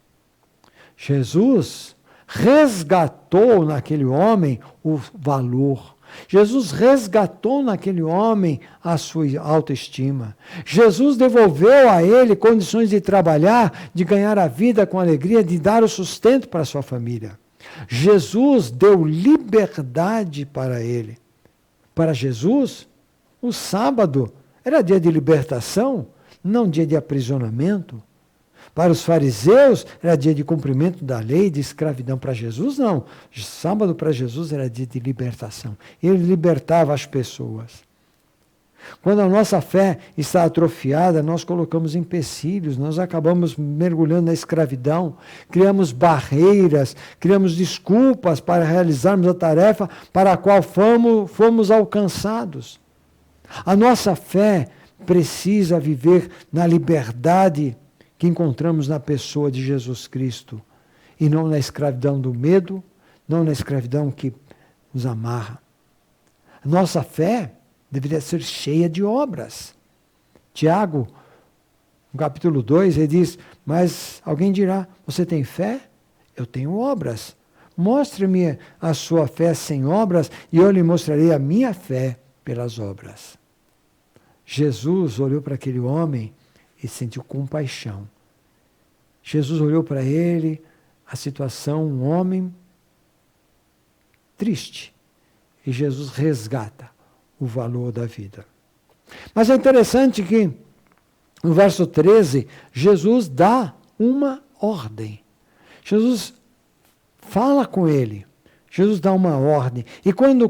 Jesus resgatou naquele homem o valor. Jesus resgatou naquele homem a sua autoestima. Jesus devolveu a ele condições de trabalhar, de ganhar a vida com alegria, de dar o sustento para a sua família. Jesus deu liberdade para ele. Para Jesus, o sábado era dia de libertação, não dia de aprisionamento. Para os fariseus, era dia de cumprimento da lei, de escravidão. Para Jesus, não. Sábado para Jesus era dia de libertação. Ele libertava as pessoas. Quando a nossa fé está atrofiada, nós colocamos empecilhos, nós acabamos mergulhando na escravidão, criamos barreiras, criamos desculpas para realizarmos a tarefa para a qual fomos alcançados. A nossa fé precisa viver na liberdade que encontramos na pessoa de Jesus Cristo, e não na escravidão do medo, não na escravidão que nos amarra. Nossa fé deveria ser cheia de obras. Tiago, no capítulo 2, ele diz, mas alguém dirá, você tem fé? Eu tenho obras. Mostre-me a sua fé sem obras e eu lhe mostrarei a minha fé pelas obras. Jesus olhou para aquele homem e sentiu compaixão. Jesus olhou para ele, a situação, um homem triste. E Jesus resgata o valor da vida. Mas é interessante que, no verso 13, Jesus dá uma ordem. Jesus fala com ele. Jesus dá uma ordem. E quando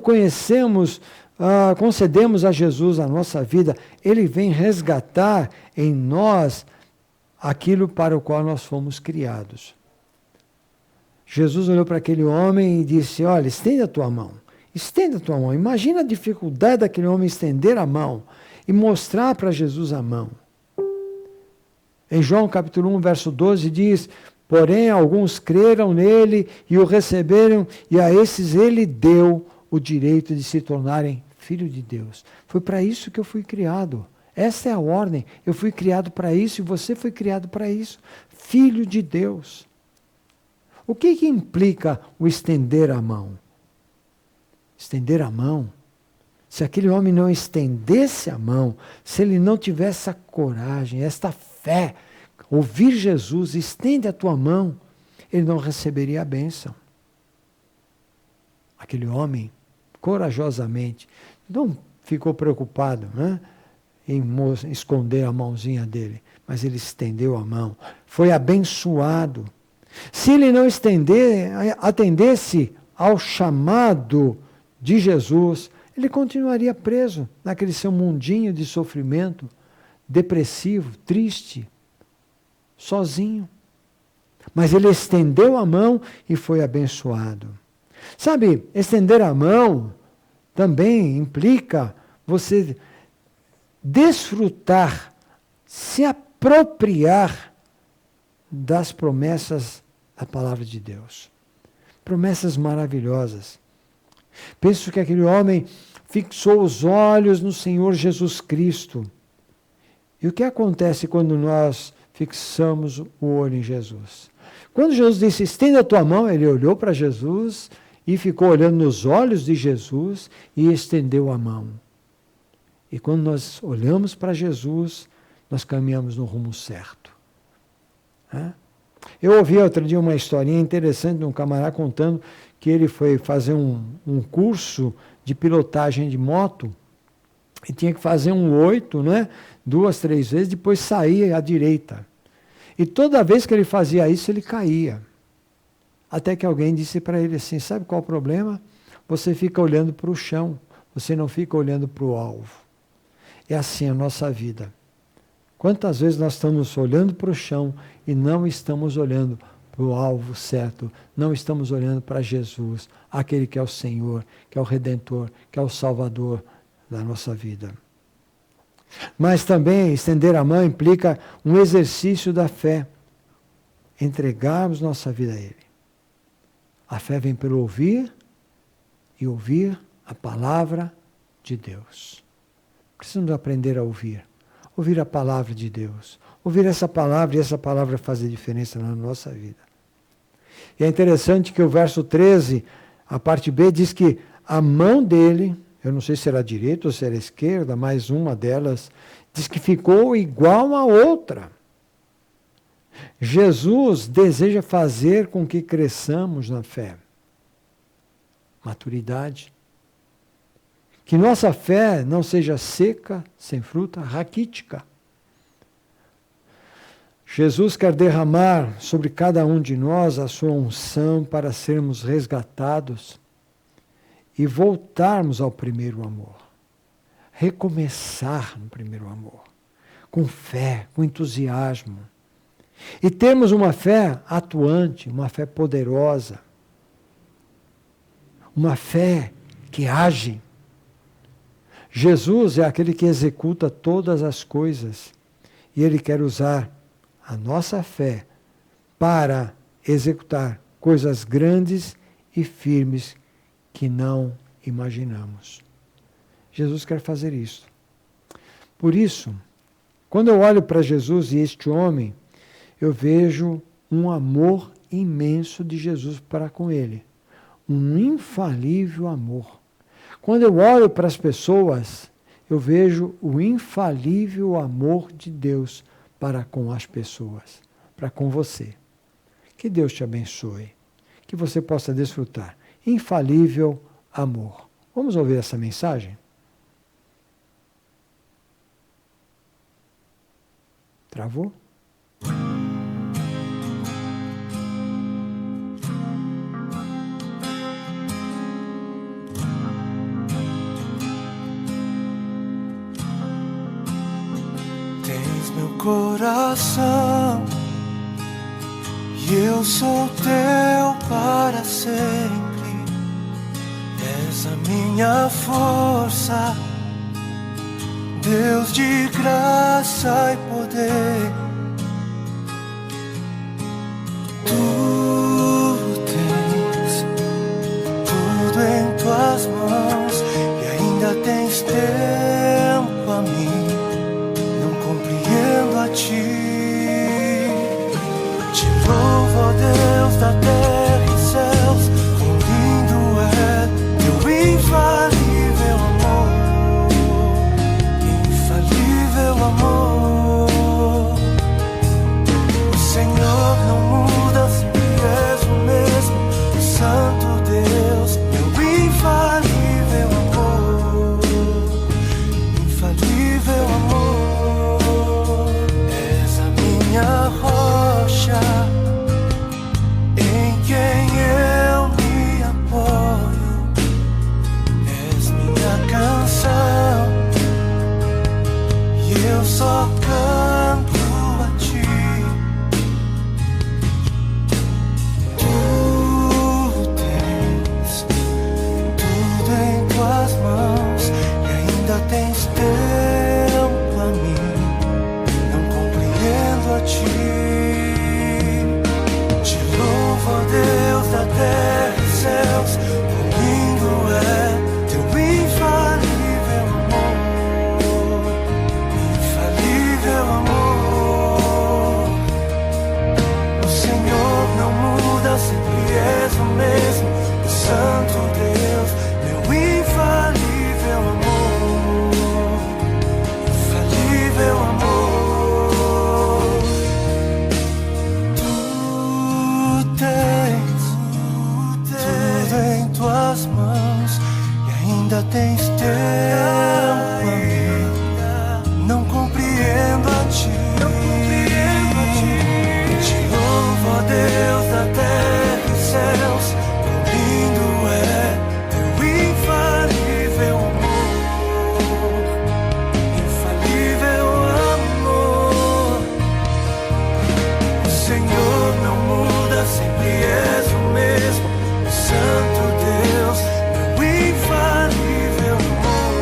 concedemos a Jesus a nossa vida, ele vem resgatar em nós aquilo para o qual nós fomos criados. Jesus olhou para aquele homem e disse, olha, estende a tua mão. Estenda a tua mão. Imagina a dificuldade daquele homem estender a mão e mostrar para Jesus a mão. Em João capítulo 1, verso 12 diz, porém alguns creram nele e o receberam, e a esses ele deu o direito de se tornarem filho de Deus. Foi para isso que eu fui criado. Essa é a ordem. Eu fui criado para isso e você foi criado para isso. Filho de Deus. O que implica o estender a mão? Estender a mão. Se aquele homem não estendesse a mão, se ele não tivesse a coragem, esta fé, ouvir Jesus, estende a tua mão, ele não receberia a bênção. Aquele homem, corajosamente, não ficou preocupado, né, em esconder a mãozinha dele, mas ele estendeu a mão, foi abençoado. Se ele não atendesse ao chamado de Jesus, ele continuaria preso naquele seu mundinho de sofrimento, depressivo, triste, sozinho. Mas ele estendeu a mão e foi abençoado. Sabe, estender a mão também implica você desfrutar, se apropriar das promessas da palavra de Deus. Promessas maravilhosas. Penso que aquele homem fixou os olhos no Senhor Jesus Cristo. E o que acontece quando nós fixamos o olho em Jesus? Quando Jesus disse, estenda a tua mão, ele olhou para Jesus e ficou olhando nos olhos de Jesus e estendeu a mão. E quando nós olhamos para Jesus, nós caminhamos no rumo certo. Eu ouvi outro dia uma historinha interessante de um camarada contando que ele foi fazer um curso de pilotagem de moto e tinha que fazer um 8, né? 2, 3 vezes, depois sair à direita. E toda vez que ele fazia isso, ele caía. Até que alguém disse para ele assim, sabe qual é o problema? Você fica olhando para o chão, você não fica olhando para o alvo. É assim a nossa vida. Quantas vezes nós estamos olhando para o chão e não estamos olhando para o alvo certo, não estamos olhando para Jesus, aquele que é o Senhor, que é o Redentor, que é o Salvador da nossa vida. Mas também estender a mão implica um exercício da fé, entregarmos nossa vida a Ele. A fé vem pelo ouvir e ouvir a palavra de Deus. Precisamos aprender a ouvir a palavra de Deus, ouvir essa palavra e essa palavra fazer diferença na nossa vida. E é interessante que o verso 13, a parte B, diz que a mão dele, eu não sei se era a direita ou se era a esquerda, mas uma delas, diz que ficou igual à outra. Jesus deseja fazer com que cresçamos na fé. Maturidade. Que nossa fé não seja seca, sem fruta, raquítica. Jesus quer derramar sobre cada um de nós a sua unção para sermos resgatados e voltarmos ao primeiro amor. Recomeçar no primeiro amor. Com fé, com entusiasmo. E termos uma fé atuante, uma fé poderosa. Uma fé que age. Jesus é aquele que executa todas as coisas. E Ele quer usar a nossa fé para executar coisas grandes e firmes que não imaginamos. Jesus quer fazer isso. Por isso, quando eu olho para Jesus e este homem, eu vejo um amor imenso de Jesus para com ele. Um infalível amor. Quando eu olho para as pessoas, eu vejo o infalível amor de Deus para com as pessoas, para com você. Que Deus te abençoe. Que você possa desfrutar. Infalível amor. Vamos ouvir essa mensagem? Travou? Tens meu coração e eu sou teu para sempre. És a minha força, Deus de graça e poder. Tu tens tudo em tuas mãos e ainda tens tempo a mim. Não compreendo a ti. Te louvo, ó Deus da terra e céus. Quão lindo é teu infalível amor. Infalível amor. O Senhor não muda, sempre és o mesmo. O Santo Deus, meu infalível amor. Infalível amor. És a minha rocha, em quem eu me apoio. És minha canção e eu só canto a ti. Tu tens tudo em tuas mãos e ainda tens tempo a mim. Não compreendo a ti. Te louvo, ó Deus da terra e céus. Quão lindo é teu infalível amor. Infalível amor. O Senhor não muda, sempre és o mesmo. O Santo Deus, meu infalível amor. Infalível amor. Tu tens tudo em tuas mãos e ainda tens tempo a mim. Não compreendo a ti. Te louvo, ó Deus da terra e céus. Quão lindo é teu infalível amor. Infalível amor. O Senhor não muda, sempre és o mesmo. O Santo Deus, meu infalível amor.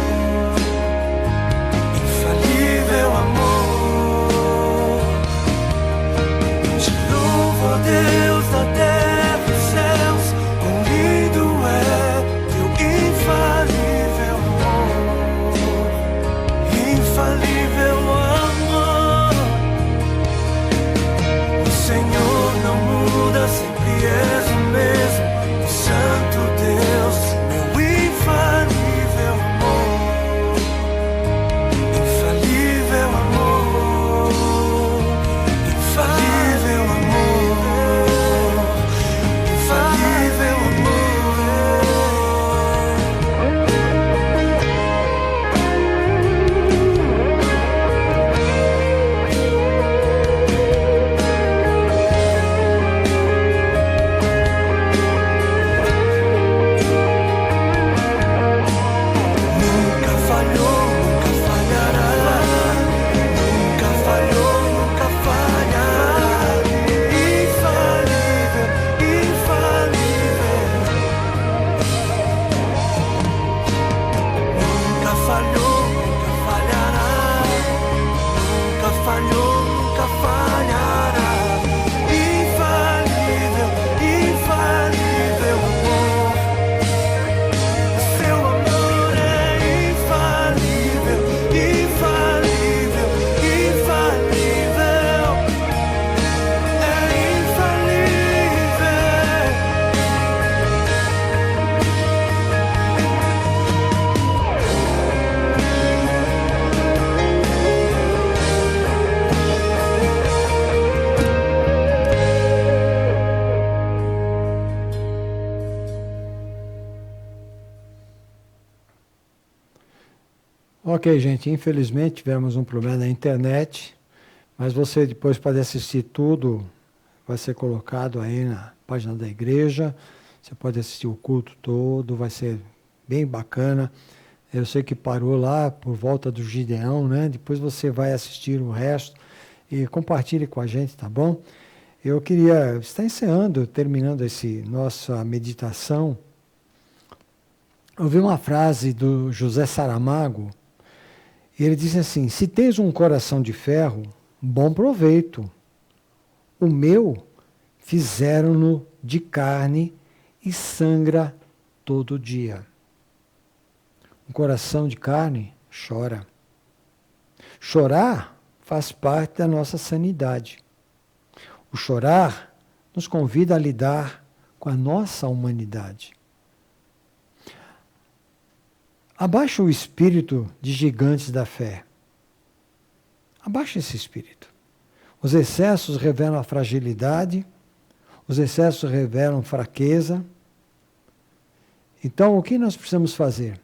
Ok, gente, infelizmente tivemos um problema na internet, mas você depois pode assistir tudo, vai ser colocado aí na página da igreja, você pode assistir o culto todo, vai ser bem bacana. Eu sei que parou lá por volta do Gideão, né? Depois você vai assistir o resto e compartilhe com a gente, tá bom? Eu queria estar encerrando, terminando nossa meditação. Eu vi uma frase do José Saramago, e ele disse assim: se tens um coração de ferro, bom proveito. O meu fizeram-no de carne e sangra todo dia. Um coração de carne chora. Chorar faz parte da nossa sanidade. O chorar nos convida a lidar com a nossa humanidade. Abaixa o espírito de gigantes da fé. Abaixa esse espírito. Os excessos revelam a fragilidade, os excessos revelam fraqueza. Então, o que nós precisamos fazer?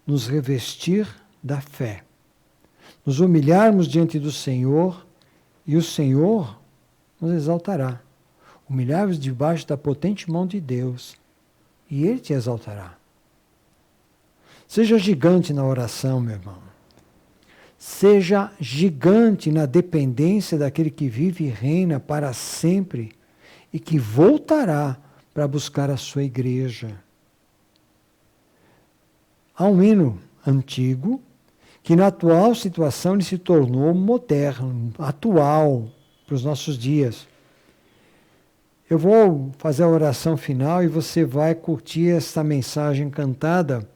Nos revestir da fé. Nos humilharmos diante do Senhor e o Senhor nos exaltará. Humilhar-vos debaixo da potente mão de Deus e Ele te exaltará. Seja gigante na oração, meu irmão. Seja gigante na dependência daquele que vive e reina para sempre e que voltará para buscar a sua igreja. Há um hino antigo que na atual situação ele se tornou moderno, atual para os nossos dias. Eu vou fazer a oração final e você vai curtir esta mensagem cantada,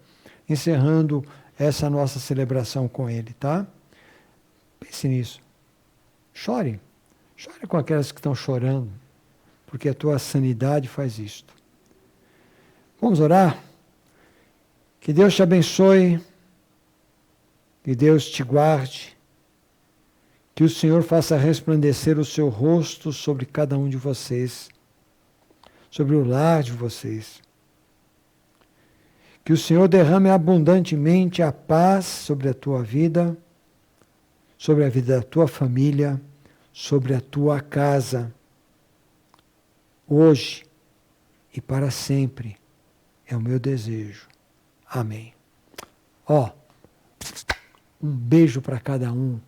encerrando essa nossa celebração com ele, tá? Pense nisso. Chore. Chore com aquelas que estão chorando, porque a tua sanidade faz isto. Vamos orar? Que Deus te abençoe, que Deus te guarde, que o Senhor faça resplandecer o seu rosto sobre cada um de vocês, sobre o lar de vocês. Que o Senhor derrame abundantemente a paz sobre a tua vida, sobre a vida da tua família, sobre a tua casa, hoje e para sempre. É o meu desejo. Amém. Ó, um beijo para cada um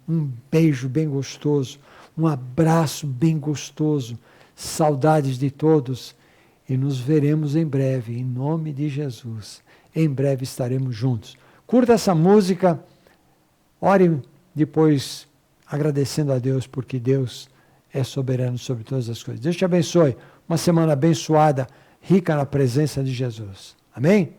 beijo bem gostoso, um abraço bem gostoso, saudades de todos e nos veremos em breve, em nome de Jesus. Em breve estaremos juntos. Curta essa música, ore depois agradecendo a Deus, porque Deus é soberano sobre todas as coisas. Deus te abençoe. Uma semana abençoada, rica na presença de Jesus. Amém?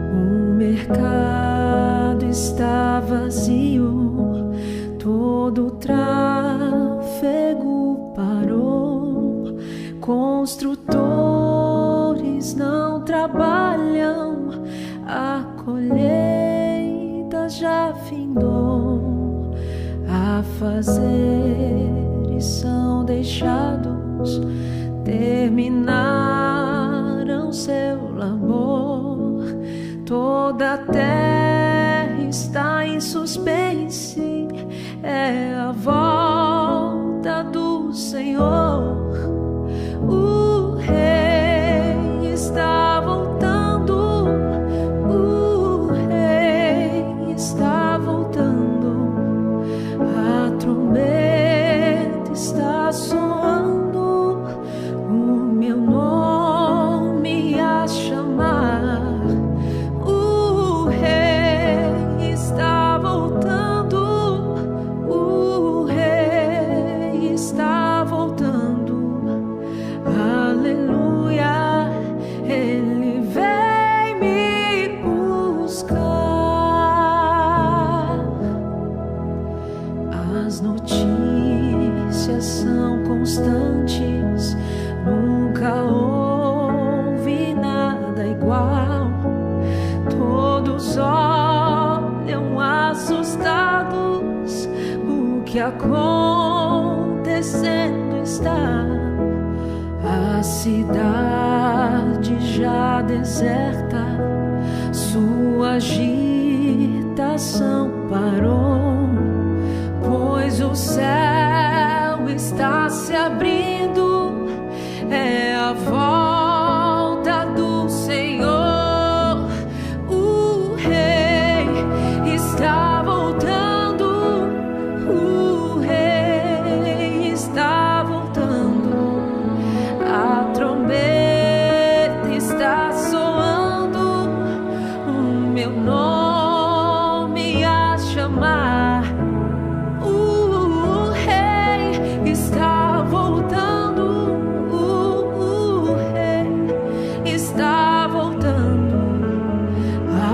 O mercado está vazio, todo o tráfego parou, construtores não trabalham, a colheita já findou, afazeres são deixados, terminaram seu labor. Toda a terra está em suspense, é a volta do Senhor. O Rei está voltando, o Rei está voltando, a trombeta está soando, o meu nome a chamar. As notícias são constantes, nunca houve que acontecendo está. A cidade já deserta, sua agitação parou, pois o céu está se abrindo, é a volta do Senhor. O Rei está voltando, o Rei está voltando, a trombeta está soando, o meu nome a chamar. O Rei está voltando, o Rei está voltando.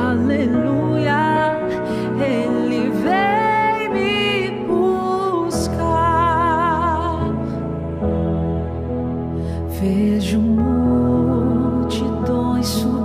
Aleluia, Ele vem me buscar. Vejo multidões subindo